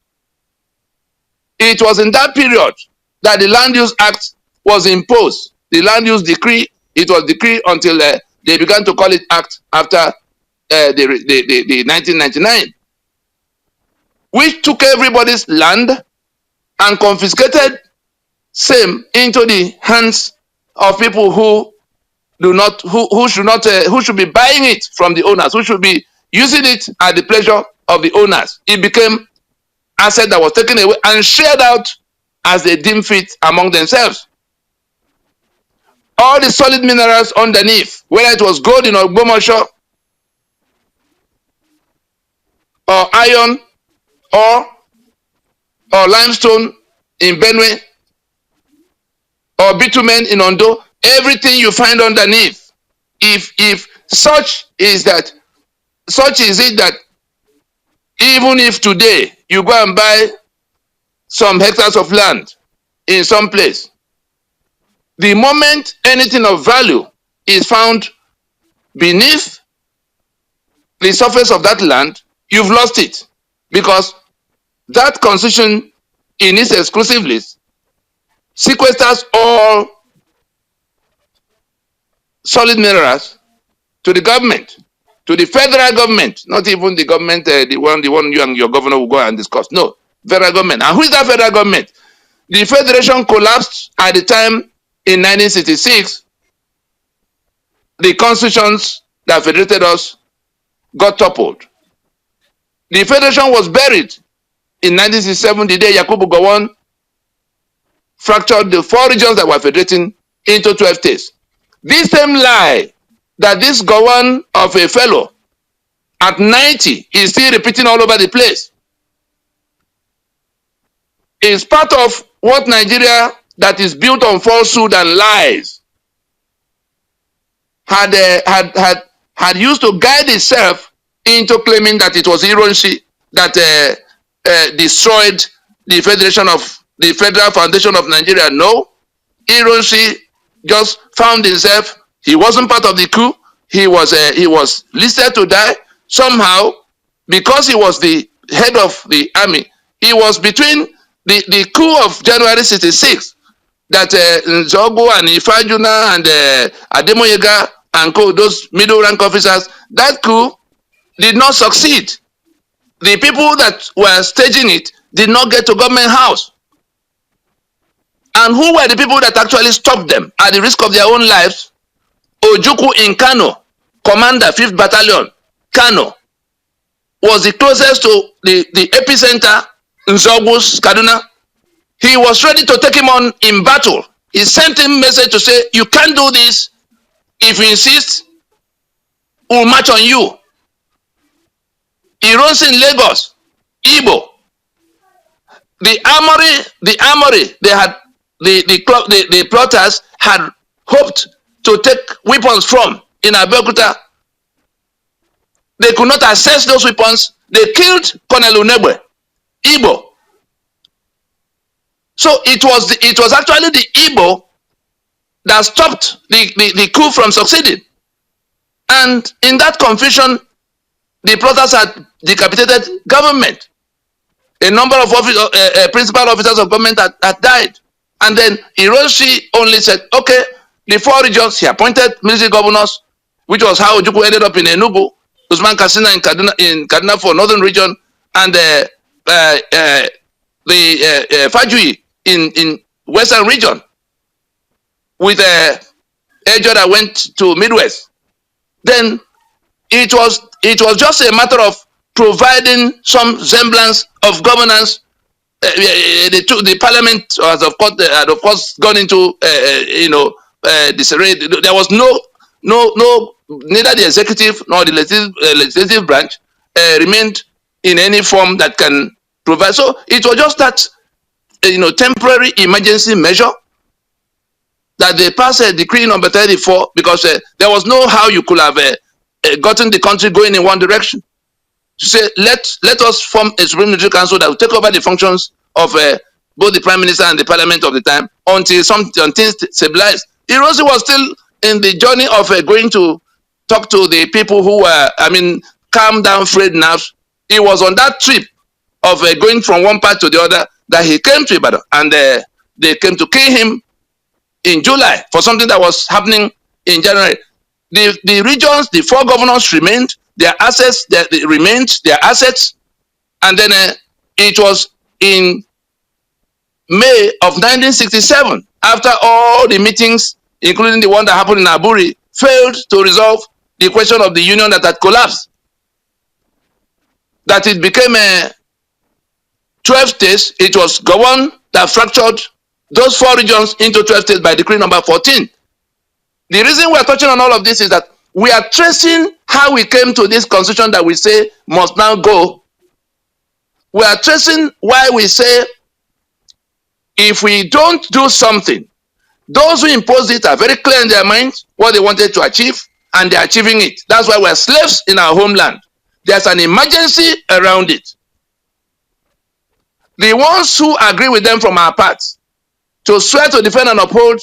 It was in that period that the Land Use Act was imposed. The Land Use Decree, it was decree until they began to call it Act after the 1999, which took everybody's land and confiscated same into the hands of people who do not, who should be buying it from the owners, who should be using it at the pleasure of the owners. It became asset that was taken away and shared out as they deem fit among themselves. All the solid minerals underneath, whether it was gold in Ogbomoso, or iron, or limestone in Benue, or bitumen in Ondo, everything you find underneath, if such is it that even if today you go and buy some hectares of land in some place, the moment anything of value is found beneath the surface of that land, you've lost it, because that constitution in its exclusive list sequesters all solid minerals to the government, to the federal government, not even the government, the one you and your governor will go and discuss. No, federal government. And who is that federal government? The federation collapsed at the time in 1966. The constitutions that federated us got toppled. The federation was buried in 1967, the day Yakubu Gowon fractured the 4 regions that were federating into 12 states. This same lie that this Gowon of a fellow at 90 is still repeating all over the place is part of what Nigeria, that is built on falsehood and lies, had used to guide itself into claiming that it was Ironsi that destroyed the Federal Foundation of Nigeria. No, Ironsi just found himself. He wasn't part of the coup. He was listed to die somehow, because he was the head of the army. He was between the coup of January 66 that Nzogo and Ifajuna and Ademoyega and those middle rank officers. That coup did not succeed. The people that were staging it did not get to government house. And who were the people that actually stopped them at the risk of their own lives? Ojukwu in Kano, commander 5th Battalion, Kano, was the closest to the epicenter, Nzogu's Kaduna. He was ready to take him on in battle. He sent him a message to say, you can't do this. If you insist, we'll march on you. He rose in Lagos, Igbo. The armory, they had the plotters had hoped to take weapons from in Abeokuta. They could not access those weapons. They killed Colonel Unegbe, Igbo. So it was actually the Igbo that stopped the coup from succeeding. And in that confusion, the plotters had decapitated government. A number of principal officers of government had died. And then Hiroshi only said, okay, the 4 regions, he appointed military governors, which was how Ojukwu ended up in Enugu, Usman Katsina in Kaduna for northern region, and the Fajui in western region, with Ejo that went to Midwest. Then it was just a matter of providing some semblance of governance. The parliament has of course gone into disarray. There was neither the executive nor the legislative branch remained in any form that can provide. So it was just that temporary emergency measure that they passed a decree number 34 because there was no how you could have gotten the country going in one direction. To say let us form a Supreme Military Council that will take over the functions of both the Prime Minister and the Parliament of the time until things stabilized. Hiroshi was still in the journey of going to talk to the people who were, calm down frayed nerves. He was on that trip of going from one part to the other that he came to Ibadan, and they came to kill him in July for something that was happening in January. The regions, the 4 governors remained, their assets remained their assets, and then it was in May of 1967, after all the meetings, including the one that happened in Aburi, failed to resolve the question of the union that had collapsed, that it became 12 states. It was Gowon that fractured those 4 regions into 12 states by decree number 14. The reason we are touching on all of this is that we are tracing how we came to this constitution that we say must now go. We are tracing why we say if we don't do something, those who imposed it are very clear in their minds what they wanted to achieve, and they're achieving it. That's why we're slaves in our homeland. There's an emergency around it. The ones who agree with them from our parts to swear to defend and uphold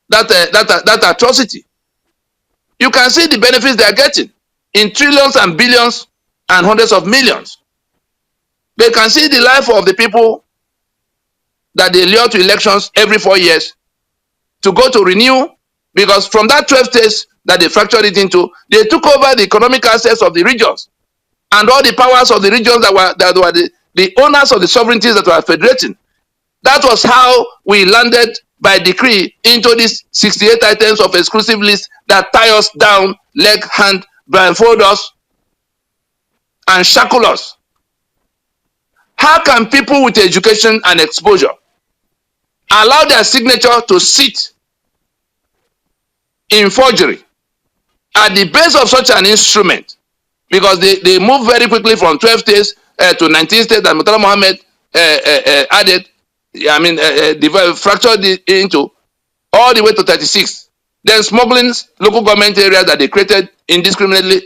that atrocity, you can see the benefits they are getting in trillions and billions and hundreds of millions. They can see the life of the people that they lure to elections every 4 years to go to renew, because from that 12 states that they fractured it into, they took over the economic assets of the regions and all the powers of the regions that were the owners of the sovereignties that were federating. That was how we landed by decree into these 68 items of exclusive list that tie us down, leg, hand, blindfold us, and shackle us. How can people with education and exposure allow their signature to sit in forgery at the base of such an instrument? Because they move very quickly from 12 states to 19 states that Murtala Mohammed added, fractured it into, all the way to 36. Then smuggling local government areas that they created indiscriminately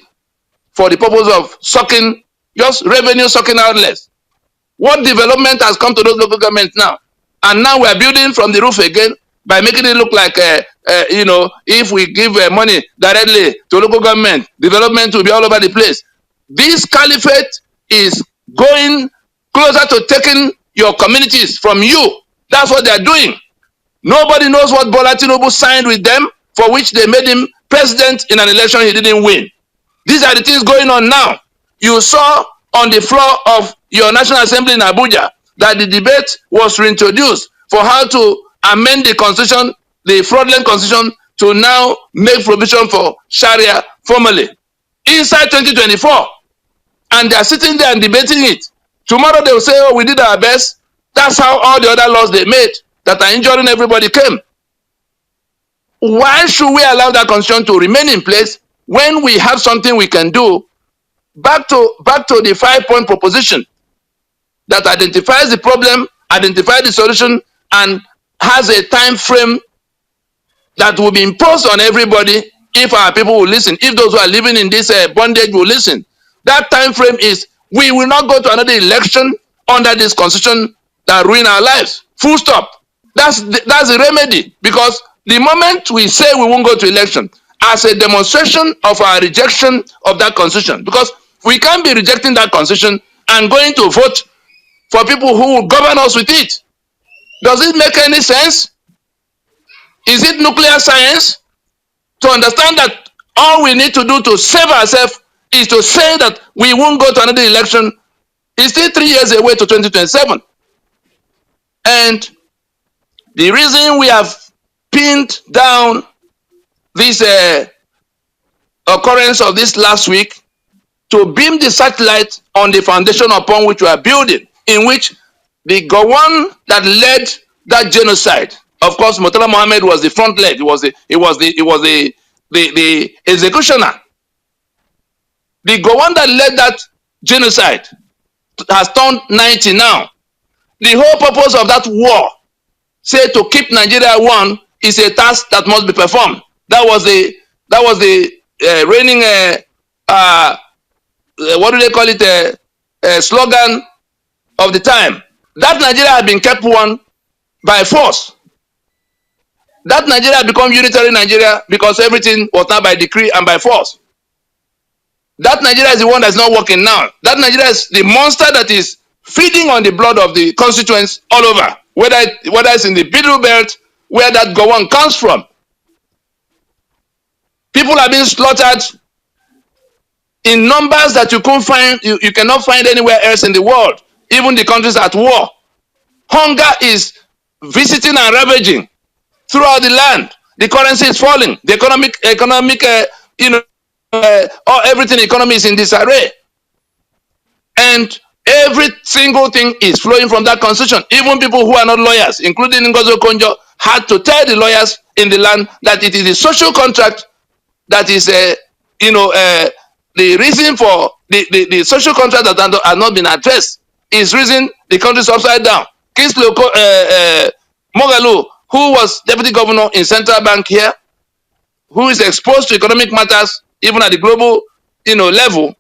for the purpose of sucking, just revenue sucking outlets. What development has come to those local governments now? And now we're building from the roof again by making it look like, if we give money directly to local government, development will be all over the place. This caliphate is going closer to taking your communities from you. That's what they're doing. Nobody knows what Bola Tinubu signed with them, for which they made him president in an election he didn't win. These are the things going on now. You saw on the floor of your National Assembly in Abuja that the debate was reintroduced for how to amend the constitution, the fraudulent constitution, to now make provision for Sharia formally inside 2024. And they are sitting there and debating it. Tomorrow they will say, oh, we did our best That's how all the other laws they made that are injuring everybody came. Why should we allow that constitution to remain in place when we have something we can do? Back to the 5-point proposition that identifies the problem, identifies the solution, and has a time frame that will be imposed on everybody if our people will listen, if those who are living in this bondage will listen. That time frame is we will not go to another election under this constitution that ruin our lives. Full stop. That's the remedy, because the moment we say we won't go to election as a demonstration of our rejection of that constitution, because we can't be rejecting that constitution and going to vote for people who will govern us with it. Does it make any sense? Is it nuclear science to understand that all we need to do to save ourselves is to say that we won't go to another election? It's still 3 years away to 2027. And the reason we have pinned down this occurrence of this last week to beam the satellite on the foundation upon which we are building, in which the Gowon that led that genocide, of course, Murtala Mohammed was the front leg. He was the executioner. The Gowon that led that genocide has turned 90 now. The whole purpose of that war, say to keep Nigeria one, is a task that must be performed. That was the reigning what do they call it? Slogan of the time. That Nigeria had been kept one by force. That Nigeria had become unitary Nigeria because everything was now by decree and by force. That Nigeria is the one that's not working now. That Nigeria is the monster that is feeding on the blood of the constituents all over, whether it's in the Middle Belt, where that Gowon comes from. People are being slaughtered in numbers that you can't find, you cannot find anywhere else in the world, even the countries at war. Hunger is visiting and ravaging throughout the land. The currency is falling. The economic everything economy is in disarray. And every single thing is flowing from that constitution. Even people who are not lawyers, including Ngozi Okonjo, had to tell the lawyers in the land that it is the social contract that is the reason for the social contract that has not been addressed is reason the country is upside down. Kingsley Moghalu, who was deputy governor in Central Bank here, who is exposed to economic matters even at the global level,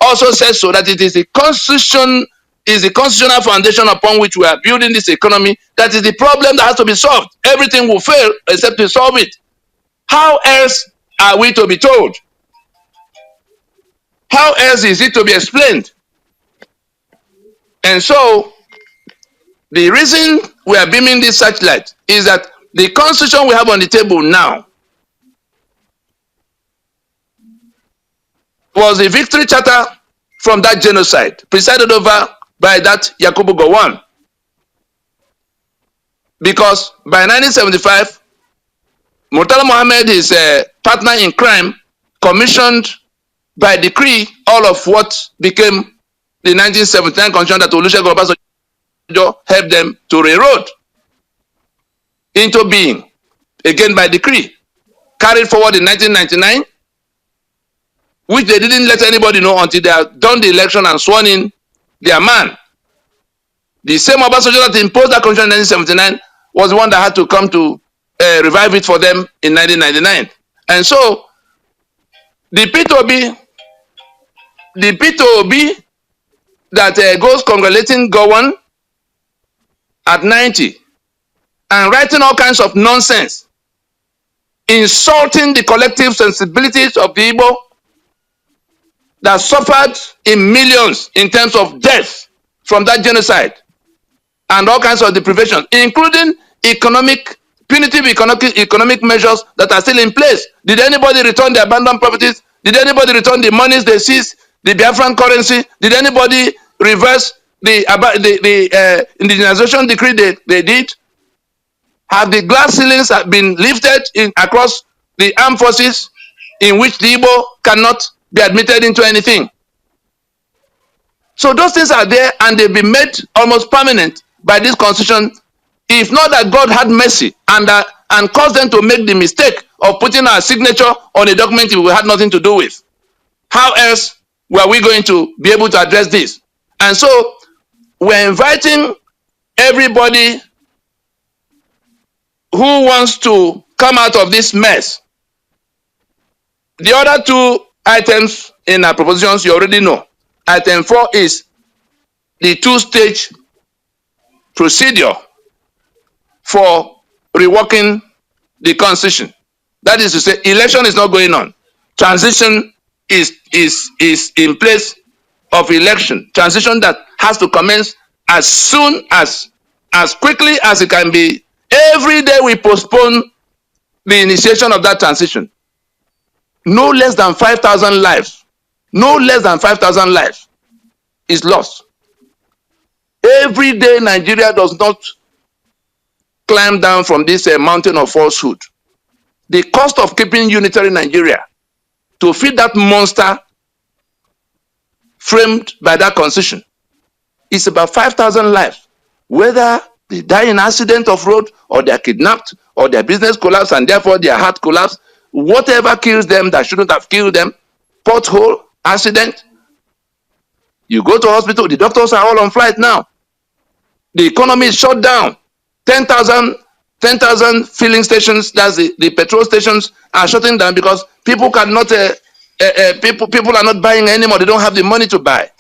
also says so, that it is the constitution, is the constitutional foundation upon which we are building this economy that is the problem that has to be solved. Everything will fail except to solve it. How else are we to be told? How else is it to be explained? And so, the reason we are beaming this satellite is that the constitution we have on the table now was a victory charter from that genocide, presided over by that Yakubu Gowon. Because by 1975, Murtala Mohammed, his partner in crime, commissioned by decree all of what became the 1979 constitution that Olusegun Obasanjo helped them to railroad into being, again by decree, carried forward in 1999, which they didn't let anybody know until they had done the election and sworn in their man. The same Obasanjo that imposed that constitution in 1979 was the one that had to come to revive it for them in 1999. And so, the P2B that goes congratulating Gowon at 90 and writing all kinds of nonsense, insulting the collective sensibilities of the Igbo that suffered in millions in terms of death from that genocide and all kinds of deprivation, including punitive economic measures that are still in place. Did anybody return the abandoned properties? Did anybody return the monies they seized, the Biafran currency? Did anybody reverse the indigenization decree they did? Have the glass ceilings been lifted across the armed forces in which the Igbo cannot be admitted into anything? So those things are there and they've been made almost permanent by this constitution, if not that God had mercy and caused them to make the mistake of putting our signature on a document we had nothing to do with. How else were we going to be able to address this? And so we're inviting everybody who wants to come out of this mess. The other two items in our propositions you already know. Item 4 is the two-stage procedure for reworking the constitution. That is to say, election is not going on. Transition is in place of election. Transition that has to commence as soon as quickly as it can be. Every day we postpone the initiation of that transition. No less than 5,000 lives. No less than 5,000 lives is lost. Every day Nigeria does not climb down from this mountain of falsehood. The cost of keeping unitary Nigeria to feed that monster framed by that constitution is about 5,000 lives. Whether they die in accident of road, or they are kidnapped, or their business collapse and therefore their heart collapse, whatever kills them that shouldn't have killed them, pothole, accident, you go to hospital, the doctors are all on flight now. The economy is shut down. 10,000 filling stations, that's the petrol stations, are shutting down because people cannot, people are not buying anymore. They don't have the money to buy.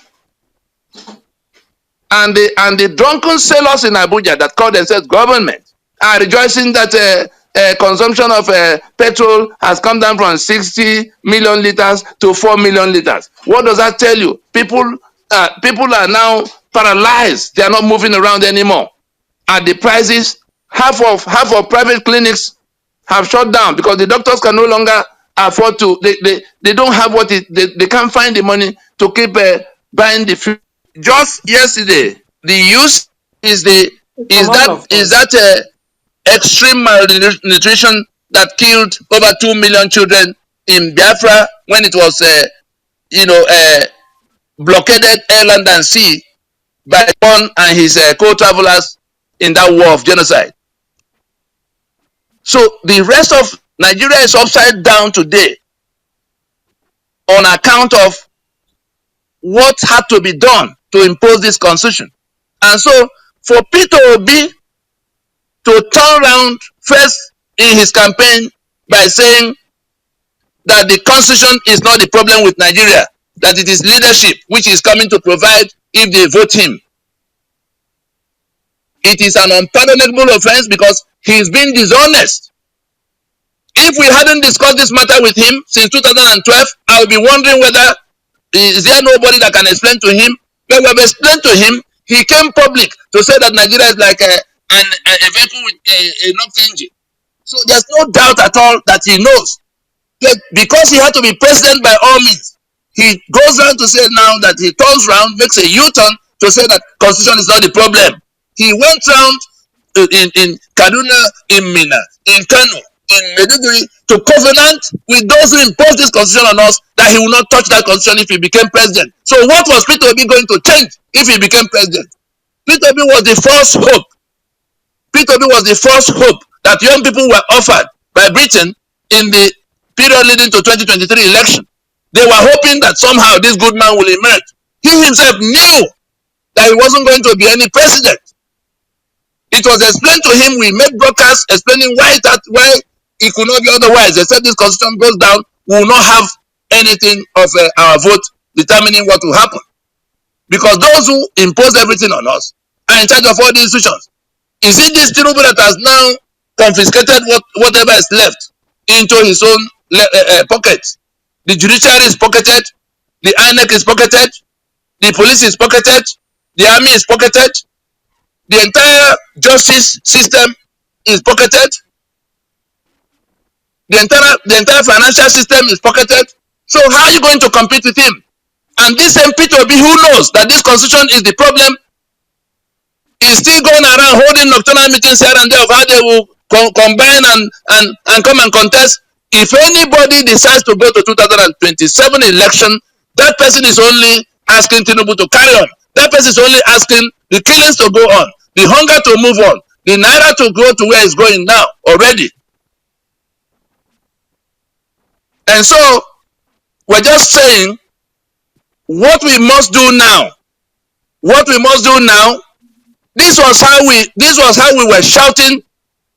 And the drunken sailors in Abuja that call themselves government are rejoicing that consumption of petrol has come down from 60 million liters to 4 million liters. What does that tell you? People are now paralyzed. They are not moving around anymore. And the prices, half of private clinics have shut down because the doctors can no longer afford to. They don't have they can't find the money to keep buying the food. Just yesterday, the use is that extreme malnutrition that killed over 2 million children in Biafra when it was blockaded air, land, and sea by John and his co-travelers in that war of genocide. So the rest of Nigeria is upside down today on account of what had to be done to impose this constitution. And so for Peter Obi to turn around first in his campaign by saying that the constitution is not the problem with Nigeria, that it is leadership which is coming to provide if they vote him. It is an unpardonable offense because he is being dishonest. If we hadn't discussed this matter with him since 2012, I would be wondering whether is there nobody that can explain to him. But we have explained to him. He came public to say that Nigeria is like a vehicle with a knocked engine. So there's no doubt at all that he knows. But because he had to be president by all means, he goes on to say now that he turns around, makes a U-turn to say that constitution is not the problem. He went round in Kaduna, in Mina, in Kano, in Maiduguri to covenant with those who imposed this constitution on us that he will not touch that constitution if he became president. So what was Peter Obi going to change if he became president? Peter Obi was the first hope. Peter Obi was the first hope that young people were offered by Britain in the period leading to 2023 election. They were hoping that somehow this good man will emerge. He himself knew that he wasn't going to be any president. It was explained to him, we made broadcasts explaining why it could not be otherwise. They said this constitution goes down, we will not have anything of our vote determining what will happen. Because those who impose everything on us are in charge of all the institutions. Is it this Tinubu that has now confiscated whatever is left into his own pockets? The judiciary is pocketed, the INEC is pocketed, the police is pocketed, the army is pocketed, the entire justice system is pocketed, the entire financial system is pocketed. So how are you going to compete with him? And this same Peter Obi, who knows that this constitution is the problem, is still going around holding nocturnal meetings here and there of how they will combine and come and contest. If anybody decides to go to 2027 election, that person is only asking Tinubu to carry on That person is only asking the killings to go on, the hunger to move on, the naira to go to where it's going now already. And so we're just saying what we must do now. What we must do now. This was how we were shouting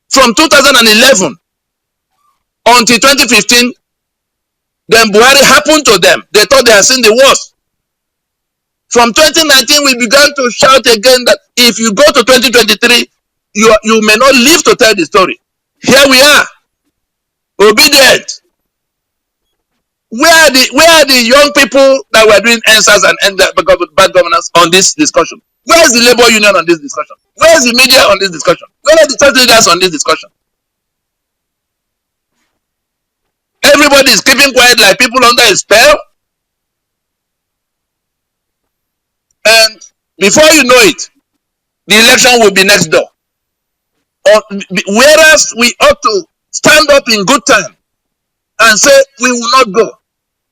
from 2011 until 2015. Then Buhari happened to them. They thought they had seen the worst. From 2019, we began to shout again that if you go to 2023, you may not live to tell the story. Here we are, obedient. Where are the young people that were doing answers and bad governance on this discussion? Where is the labor union on this discussion? Where is the media on this discussion? Where are the church leaders on this discussion? Everybody is keeping quiet like people under a spell. And before you know it, the election will be next door. Whereas we ought to stand up in good time and say we will not go.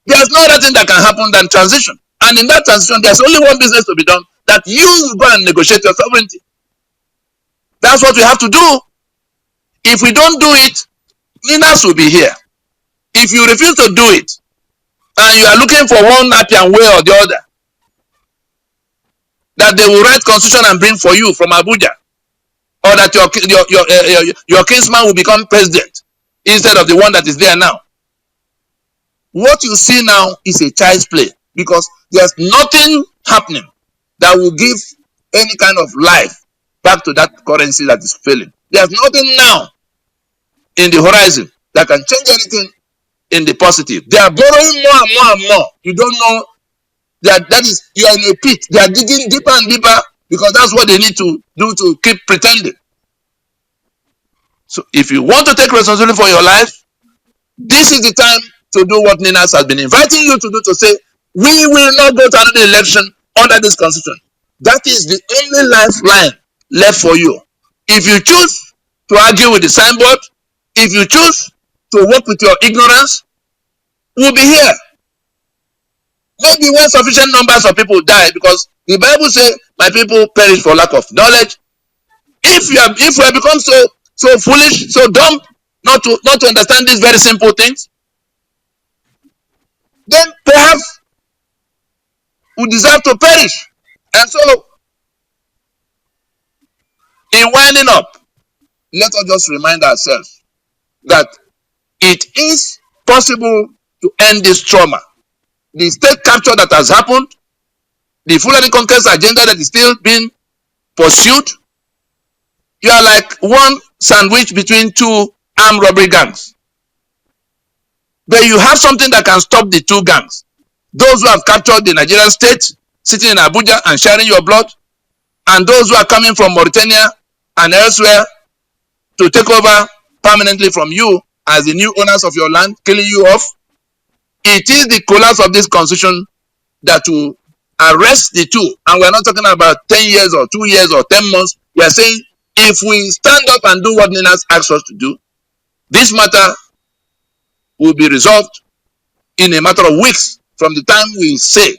There's no other thing that can happen than transition. And in that transition, there's only one business to be done, that you will go and negotiate your sovereignty. That's what we have to do. If we don't do it, Ninas will be here. If you refuse to do it, and you are looking for one Appian way or the other, that they will write constitution and bring for you from Abuja, or that your kinsman will become president instead of the one that is there now. What you see now is a child's play, because there's nothing happening that will give any kind of life back to that currency that is failing. There's nothing now in the horizon that can change anything in the positive. They are borrowing more and more and more. You don't know that is, you are in a pit. They are digging deeper and deeper, because that's what they need to do to keep pretending. So if you want to take responsibility for your life, this is the time to do what Ninas has been inviting you to do, to say, we will not go to another election under this constitution. That is the only lifeline left for you. If you choose to argue with the signboard, if you choose to work with your ignorance, we'll be here. Maybe when sufficient numbers of people die, because the Bible says, my people perish for lack of knowledge. If we have become so foolish, so dumb, not to understand these very simple things, then perhaps we deserve to perish. And so, in winding up, let us just remind ourselves that it is possible to end this trauma. The state capture that has happened, the Fulani conquest agenda that is still being pursued, you are like one sandwich between two armed robbery gangs. But you have something that can stop the two gangs. Those who have captured the Nigerian state, sitting in Abuja and sharing your blood, and those who are coming from Mauritania and elsewhere to take over permanently from you as the new owners of your land, killing you off. It is the collapse of this constitution that will arrest the two. And we're not talking about 10 years or 2 years or 10 months. We are saying, if we stand up and do what Ninas asks us to do, this matter will be resolved in a matter of weeks from the time we say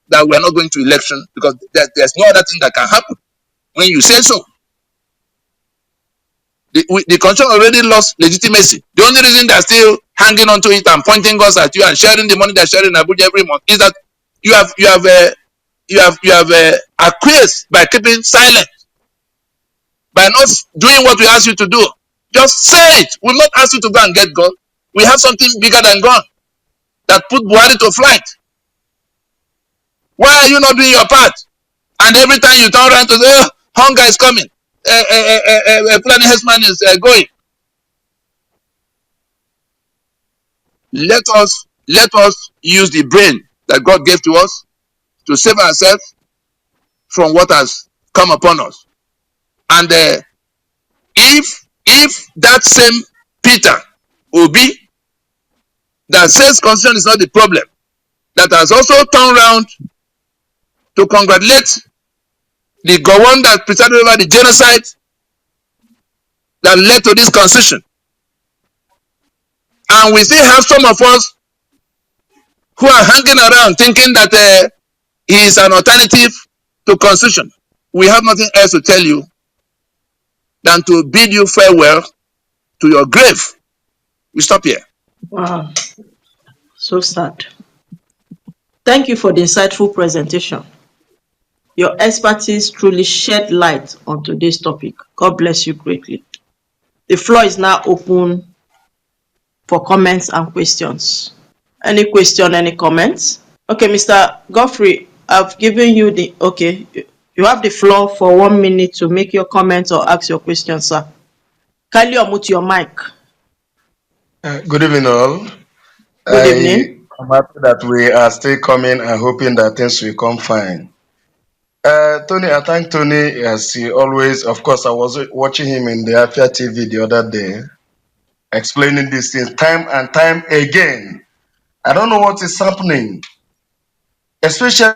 that we are not going to election, because there's no other thing that can happen when you say so. The constitution already lost legitimacy. The only reason they're still hanging on to it and pointing guns at you and sharing the money they're sharing in Abuja every month is that you have acquiesced by keeping silent, by not doing what we ask you to do. Just say it. We'll not ask you to go and get gun. We have something bigger than gun that put Buhari to flight. Why are you not doing your part? And every time you turn around to say, oh, hunger is coming, Fulani herdsman is going. Let us use the brain that God gave to us to save ourselves from what has come upon us. And if that same Peter Obi that says constitution is not the problem, that has also turned around to congratulate the Gowon that presided over the genocide that led to this constitution, and we still have some of us who are hanging around thinking that he is an alternative to Constitution, we have nothing else to tell you than to bid you farewell to your grave. We stop here. Wow, so sad. Thank you for the insightful presentation. Your expertise truly shed light on today's topic. God bless you greatly. The floor is now open for comments and questions. Any question, any comments? Okay, Mr. Godfrey, I've given you the, okay, you have the floor for 1 minute to make your comments or ask your question, sir. Kindly unmute your mic. Good evening, all. Good evening. I'm happy that we are still coming and hoping that things will come fine. Tony, I thank Tony as he always, of course, I was watching him in the Afia TV the other day, explaining these things time and time again. I don't know what is happening, especially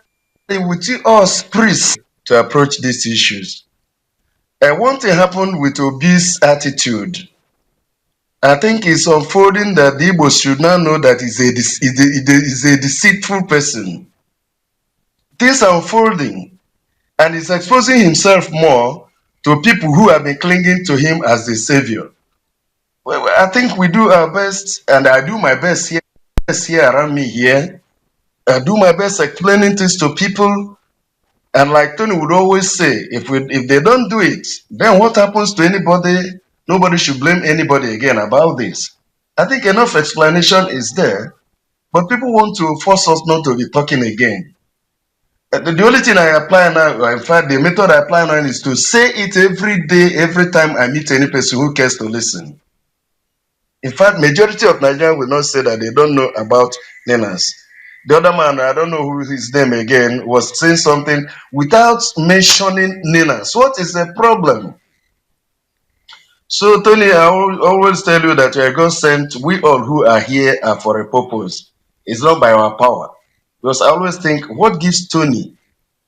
with us priests to approach these issues. One thing happened with Obi's attitude. I think it's unfolding that the Igbo should now know that he's a deceitful person. Things are unfolding, and he's exposing himself more to people who have been clinging to him as the savior. Well, I think we do our best, and I do my best here around me here. I do my best explaining things to people, and like Tony would always say, if they don't do it, then what happens to anybody? Nobody should blame anybody again about this. I think enough explanation is there, but people want to force us not to be talking again. The only thing I apply now, in fact, the method I apply now is to say it every day, every time I meet any person who cares to listen. In fact, majority of Nigerians will not say that they don't know about Nenas. The other man, I don't know who his name again, was saying something without mentioning Nenas. What is the problem? So, Tony, I always tell you that you're God sent. We all who are here are for a purpose. It's not by our power. Because I always think, what gives Tony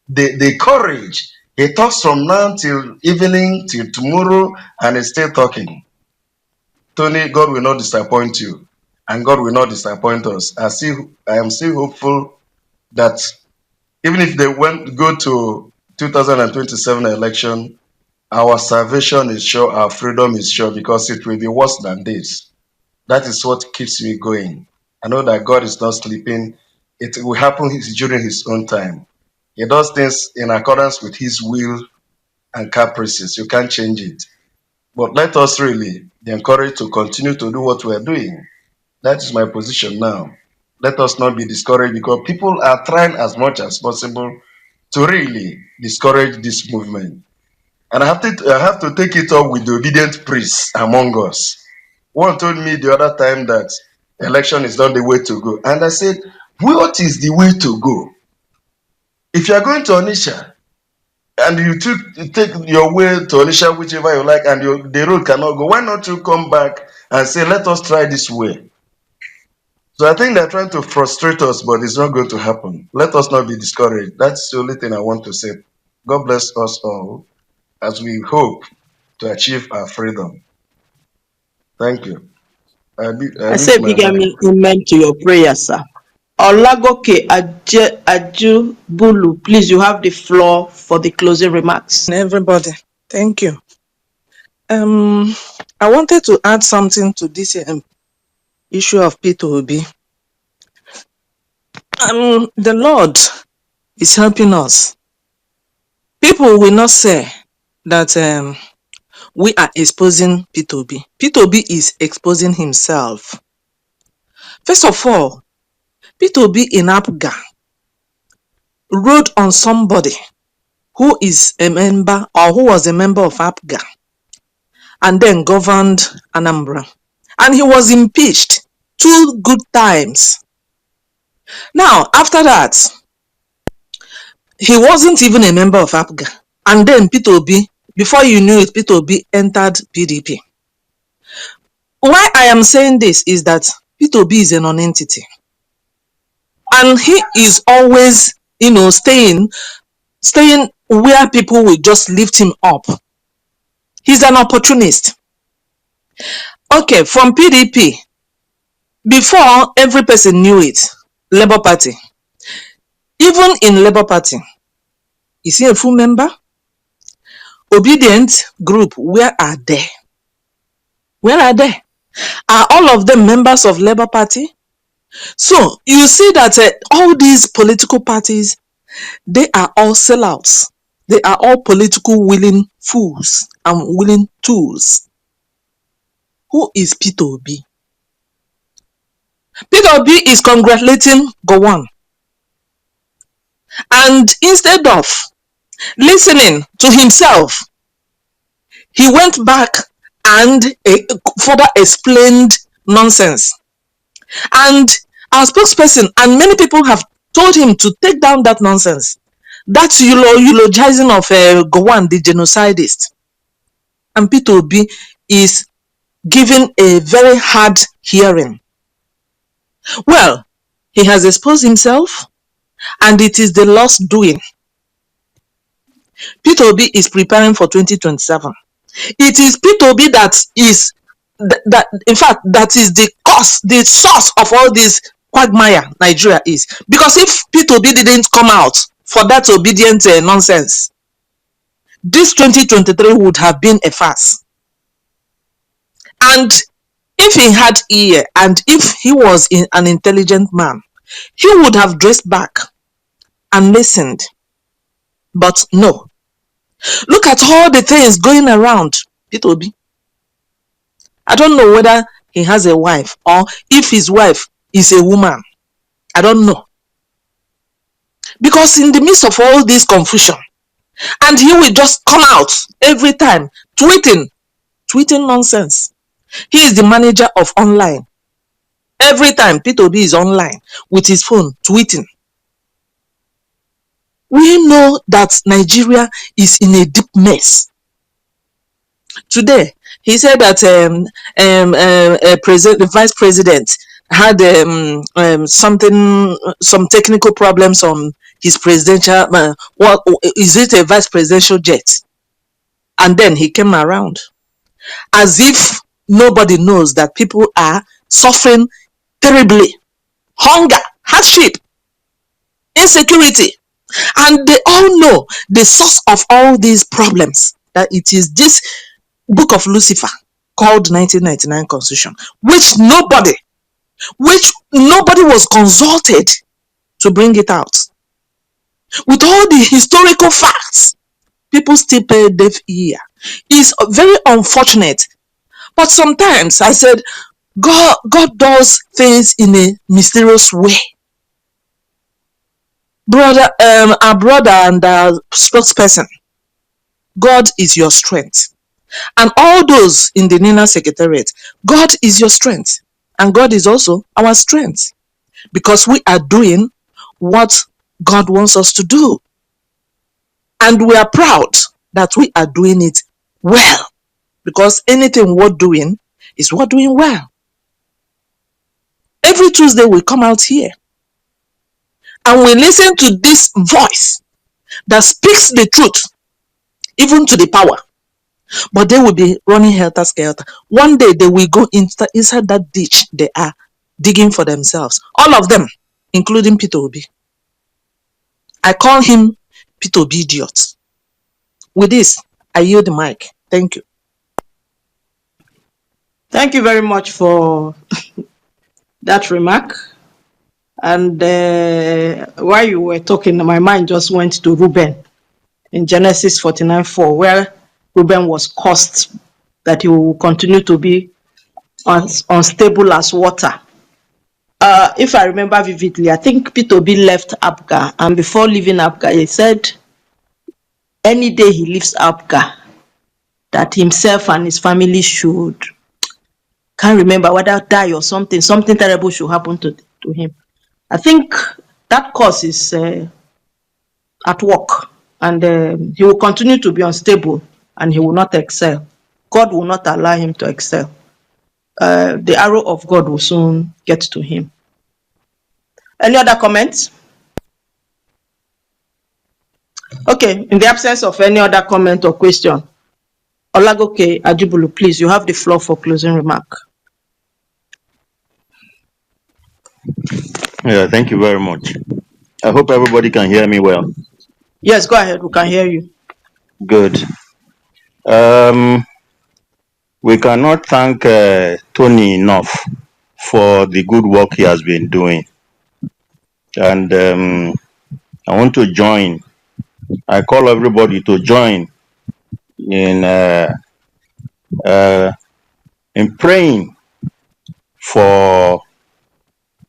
the courage? He talks from now till evening, till tomorrow, and he's still talking. Tony, God will not disappoint you, and God will not disappoint us. I am still hopeful that even if they go to 2027 election, our salvation is sure, our freedom is sure, because it will be worse than this. That is what keeps me going. I know that God is not sleeping. It will happen during his own time. He does things in accordance with his will and caprices. You can't change it. But let us really be encouraged to continue to do what we are doing. That is my position now. Let us not be discouraged, because people are trying as much as possible to really discourage this movement. And I have to take it up with the obedient priests among us. One told me the other time that election is not the way to go. And I said, what is the way to go? If you are going to Onitsha and you take your way to Onitsha, whichever you like, and the road cannot go, why not you come back and say, let us try this way? So I think they're trying to frustrate us, but it's not going to happen. Let us not be discouraged. That's the only thing I want to say. God bless us all as we hope to achieve our freedom. Thank you. I say big amen to your prayer, sir. Olagoke Ajubulu, please, you have the floor for the closing remarks. Everybody, thank you. I wanted to add something to this issue of P2B. The Lord is helping us. People will not say that we are exposing P2B. P2B is exposing himself. First of all, P2B in Apga wrote on somebody who is a member or who was a member of Apga and then governed Anambra. And he was impeached 2 good times. Now, after that, he wasn't even a member of Apga. And then P2B, before you knew it, P2B entered PDP. Why I am saying this is that P2B is a non-entity. And he is always, staying where people will just lift him up. He's an opportunist. Okay, from PDP, before every person knew it, Labour Party. Even in Labour Party, Is he a full member? Obedient group, where are they? Where are they? Are all of them members of Labour Party? So you see that all these political parties, they are all sellouts. They are all political willing fools and willing tools. Who is Peter Obi? Peter Obi is congratulating Gowon. And instead of listening to himself, he went back and further explained nonsense. And our spokesperson and many people have told him to take down that nonsense. That eulogizing of Gowon, the genocidist. And Peter Obi is giving a very hard hearing. Well, he has exposed himself, and it is the Lord's doing. Peter Obi is preparing for 2027. It is Peter Obi that is in fact, that is the cause, the source of all this quagmire Nigeria is. Because if Peter Obi didn't come out for that obedient nonsense, this 2023 would have been a farce. And if he had ear, and if he was an intelligent man, he would have dressed back and listened. But no. Look at all the things going around Peter Obi. I don't know whether he has a wife or if his wife is a woman. I don't know. Because in the midst of all this confusion, and he will just come out every time tweeting nonsense. He is the manager of online. Every time Peter Obi is online with his phone tweeting. We know that Nigeria is in a deep mess. Today, he said that the vice president had some technical problems on his presidential. What is it? A vice presidential jet? And then he came around, as if nobody knows that people are suffering terribly, hunger, hardship, insecurity, and they all know the source of all these problems. That it is this book of Lucifer called 1999 Constitution, which nobody was consulted to bring it out. With all the historical facts, people still pay deaf ear. It's very unfortunate. But sometimes I said, God does things in a mysterious way. Our brother and our spokesperson, God is your strength. And all those in the NINA Secretariat, God is your strength. And God is also our strength. Because we are doing what God wants us to do. And we are proud that we are doing it well. Because anything worth doing is worth doing well. Every Tuesday we come out here and we listen to this voice that speaks the truth, even to the power. But they will be running helter-skelter. One day they will go inside that ditch they are digging for themselves. All of them, including Peter Obi. I call him Peter Obi idiot. With this, I yield the mic. Thank you. Thank you very much for that remark. And while you were talking, my mind just went to Reuben in Genesis 49:4, where Reuben was cursed that he will continue to be unstable as water. If I remember vividly, I think Peter Obi left APGA, and before leaving APGA, he said any day he leaves APGA, that himself and his family should, can't remember whether die or something terrible should happen to him. I think that cause is at work, and he will continue to be unstable and he will not excel. God will not allow him to excel. The arrow of God will soon get to him. Any other comments? Okay, in the absence of any other comment or question, Olagoke Ajibulu, please, you have the floor for closing remark. Yeah, thank you very much. I hope everybody can hear me well. Yes, go ahead. We can hear you. Good. Um, we cannot thank Tony enough for the good work he has been doing. And I want to join. I call everybody to join in uh, praying for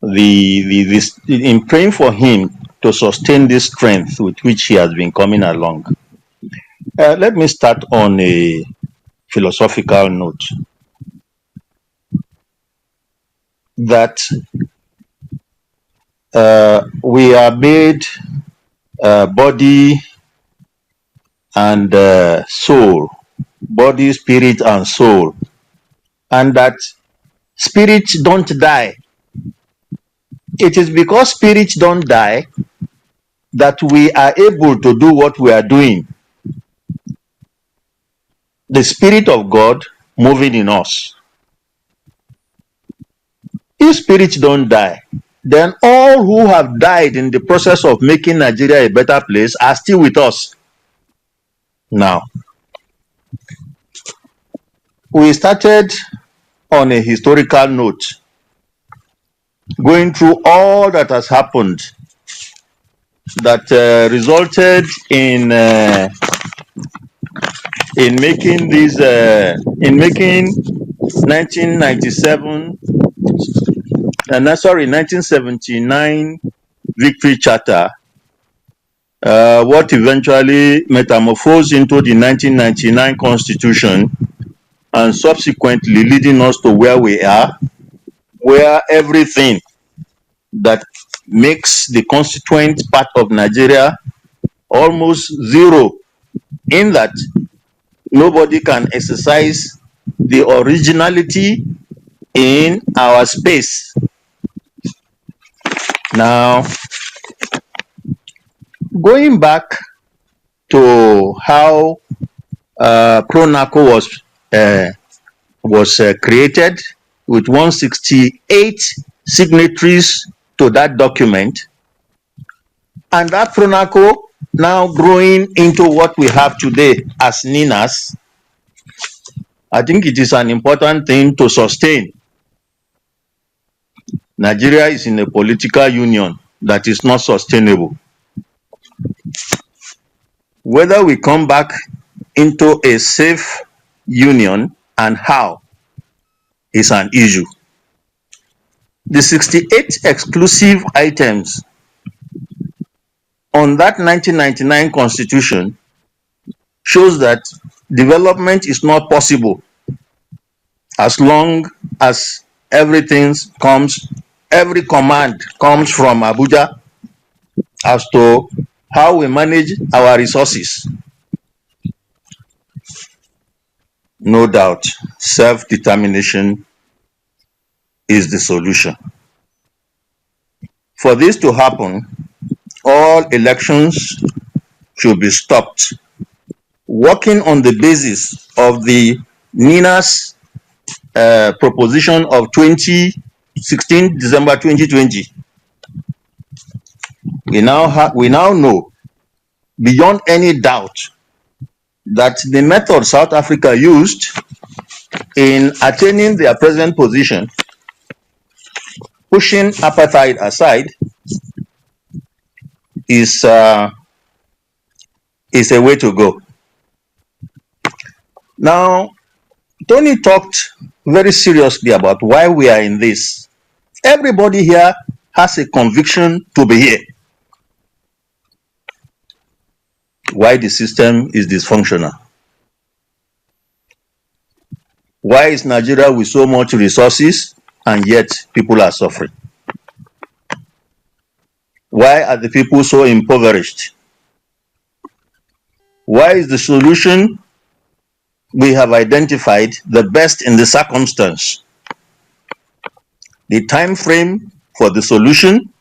in praying for him to sustain this strength with which he has been coming along. Let me start on a philosophical note that we are made body and soul, body, spirit, and soul, and that spirits don't die. It is because spirits don't die that we are able to do what we are doing. The Spirit of God moving in us. If spirits don't die, then all who have died in the process of making Nigeria a better place are still with us. Now, we started on a historical note, going through all that has happened that resulted in making 1997 1979 Victory Charter what eventually metamorphosed into the 1999 Constitution, and subsequently leading us to where we are, where everything that makes the constituent part of Nigeria almost zero, in that nobody can exercise the originality in our space. Now, going back to how PRONACO was created with 168 signatories to that document, and that PRONACO now growing into what we have today as NINAS, I think it is an important thing to sustain. Nigeria is in a political union that is not sustainable. Whether we come back into a safe union and how is an issue. The 68 exclusive items on that 1999 constitution shows that development is not possible as long as every command comes from Abuja as to how we manage our resources. No doubt, self-determination is the solution. For this to happen, all elections should be stopped, working on the basis of the NINAS proposition of 16 December 2020. We now know beyond any doubt that the method South Africa used in attaining their present position, pushing apartheid aside, is a way to go. Now, Tony talked very seriously about why we are in this. Everybody here has a conviction to be here. Why the system is dysfunctional. Why is Nigeria with so much resources and yet people are suffering? Why are the people so impoverished? Why is the solution we have identified the best in the circumstance? The time frame for the solution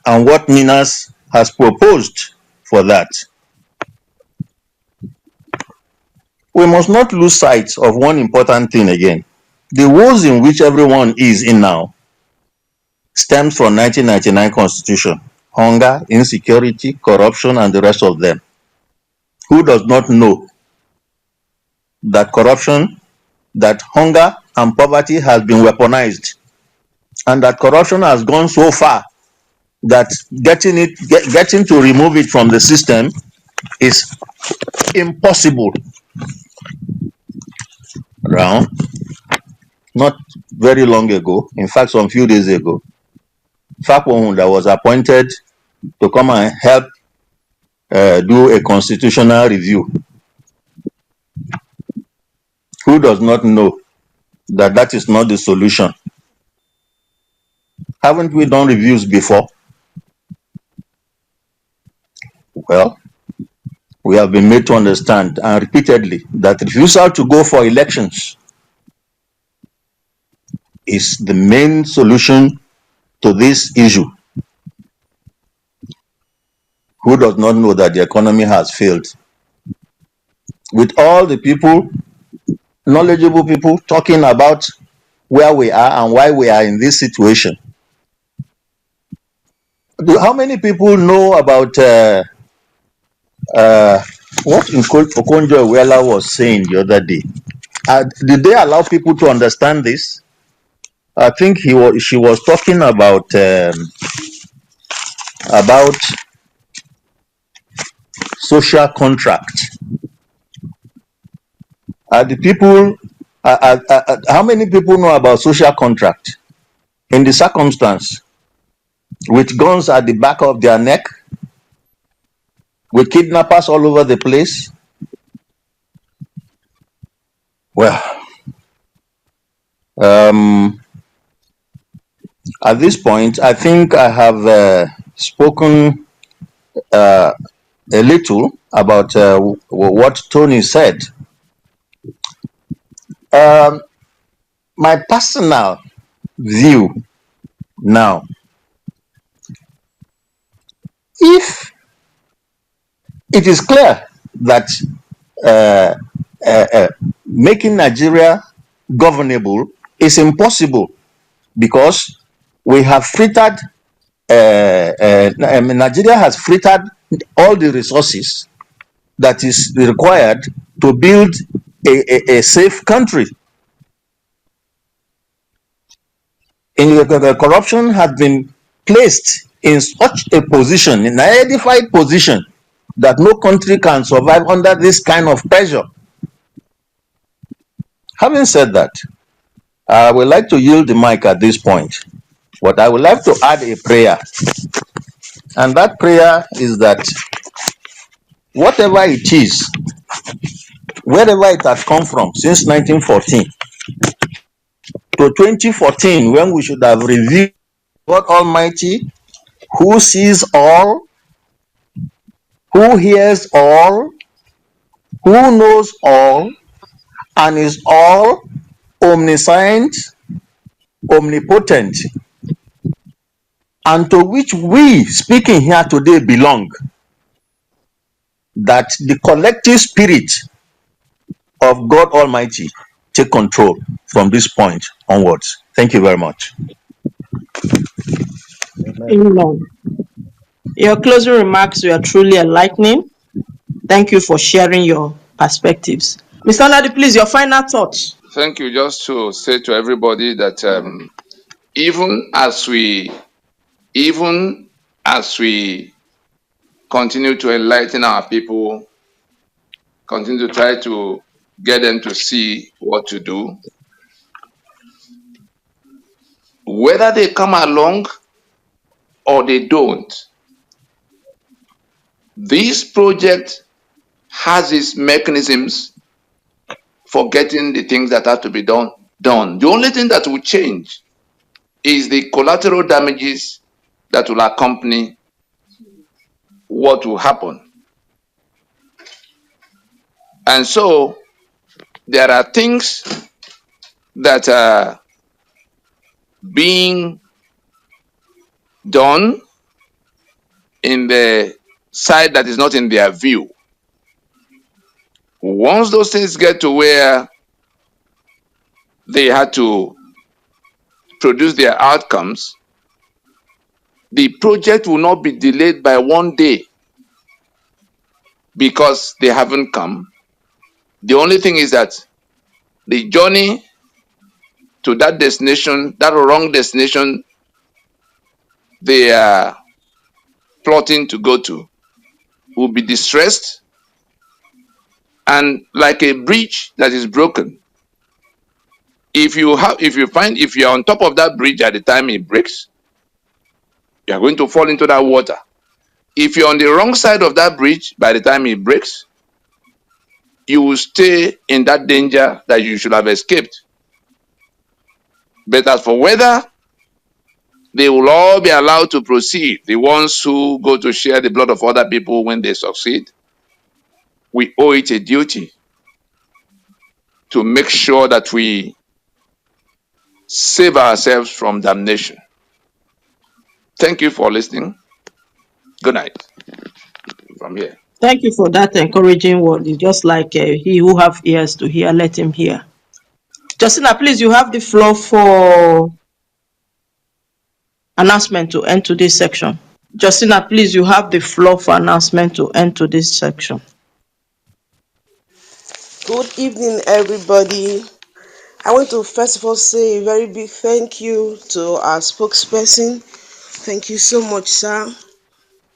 and what NINAS has proposed for that. We must not lose sight of one important thing again. The woes in which everyone is in now stems from 1999 Constitution, hunger, insecurity, corruption, and the rest of them. Who does not know that corruption, that hunger and poverty has been weaponized, and that corruption has gone so far that getting to remove it from the system is impossible? Now, not very long ago, in fact, some few days ago, Fakwohun that was appointed to come and help do a constitutional review. Who does not know that that is not the solution? Haven't we done reviews before? Well, we have been made to understand and repeatedly that refusal to go for elections is the main solution to this issue. Who does not know that the economy has failed? With all the people, knowledgeable people, talking about where we are and why we are in this situation. How many people know about what Okonjo-Iweala was saying the other day? Did they allow people to understand this? I think she was talking about social contract. The people, how many people know about social contract? In the circumstance, with guns at the back of their neck, with kidnappers all over the place. Well, at this point, I think I have spoken a little about what Tony said. My personal view now, if it is clear that making Nigeria governable is impossible because we have frittered, Nigeria has frittered all the resources that is required to build a safe country. Corruption has been placed in such a position, in an edified position, that no country can survive under this kind of pressure. Having said that, I would like to yield the mic at this point, but I would like to add a prayer. And that prayer is that whatever it is, wherever it has come from since 1914 to 2014, when we should have revealed God Almighty, who sees all, who hears all, who knows all, and is all omniscient, omnipotent, and to which we speaking here today belong, that the collective spirit of God Almighty take control from this point onwards. Thank you very much. Amen. Your closing remarks were truly enlightening. Thank you for sharing your perspectives. Mr. Nadi, please, your final thoughts. Thank you. Just to say to everybody that even as we continue to enlighten our people, continue to try to get them to see what to do, whether they come along or they don't, this project has its mechanisms for getting the things that have to be done. The only thing that will change is the collateral damages that will accompany what will happen. And so there are things that are being done in the side that is not in their view. Once those things get to where they had to produce their outcomes, the project will not be delayed by 1 day because they haven't come. The only thing is that the journey to that destination, that wrong destination they are plotting to go to, will be distressed, and like a bridge that is broken. If you're on top of that bridge at the time it breaks, you are going to fall into that water. If you're on the wrong side of that bridge by the time it breaks, you will stay in that danger that you should have escaped. But as for whether they will all be allowed to proceed, the ones who go to share the blood of other people when they succeed, we owe it a duty to make sure that we save ourselves from damnation. Thank you for listening. Good night from here. Thank you for that encouraging word. It's just like he who have ears to hear, let him hear. Justina, please, you have the floor for announcement to end to this section. Justina, please, you have the floor for announcement to end to this section. Good evening, everybody. I want to first of all say a very big thank you to our spokesperson. Thank you so much, sir.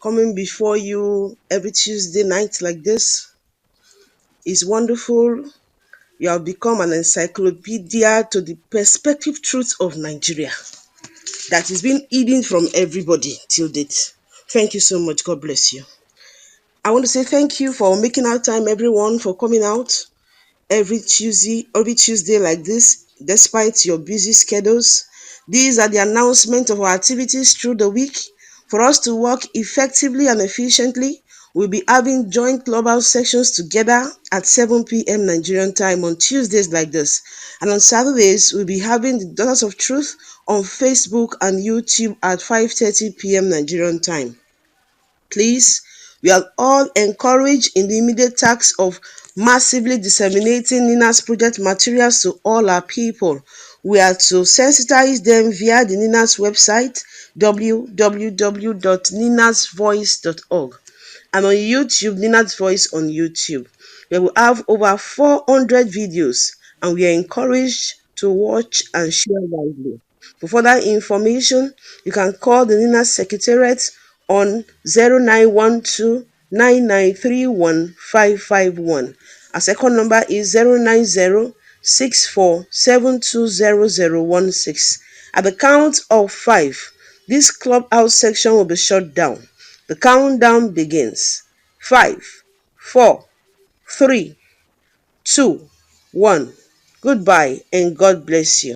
Coming before you every Tuesday night like this is wonderful. You have become an encyclopedia to the perspective truth of Nigeria that is being hidden from everybody till date. Thank you so much. God bless you. I want to say thank you for making out time, everyone, for coming out every Tuesday like this, despite your busy schedules. These are the announcements of our activities through the week. For us to work effectively and efficiently, we'll be having joint clubhouse sessions together at 7 p.m. Nigerian time on Tuesdays like this. And on Saturdays, we'll be having the Daughters of Truth on Facebook and YouTube at 5:30 p.m. Nigerian time. Please, we are all encouraged in the immediate task of massively disseminating NINA's project materials to all our people. We are to sensitize them via the NINA's website, www.ninasvoice.org, and on YouTube, Nina's Voice on YouTube. We will have over 400 videos, and we are encouraged to watch and share widely. For further information, you can call the Nina Secretariat on 0912 9931 551. Our second number is 090 64720016. At the count of 5, this clubhouse section will be shut down. The countdown begins. 5, 4, 3, 2, 1. Goodbye and God bless you.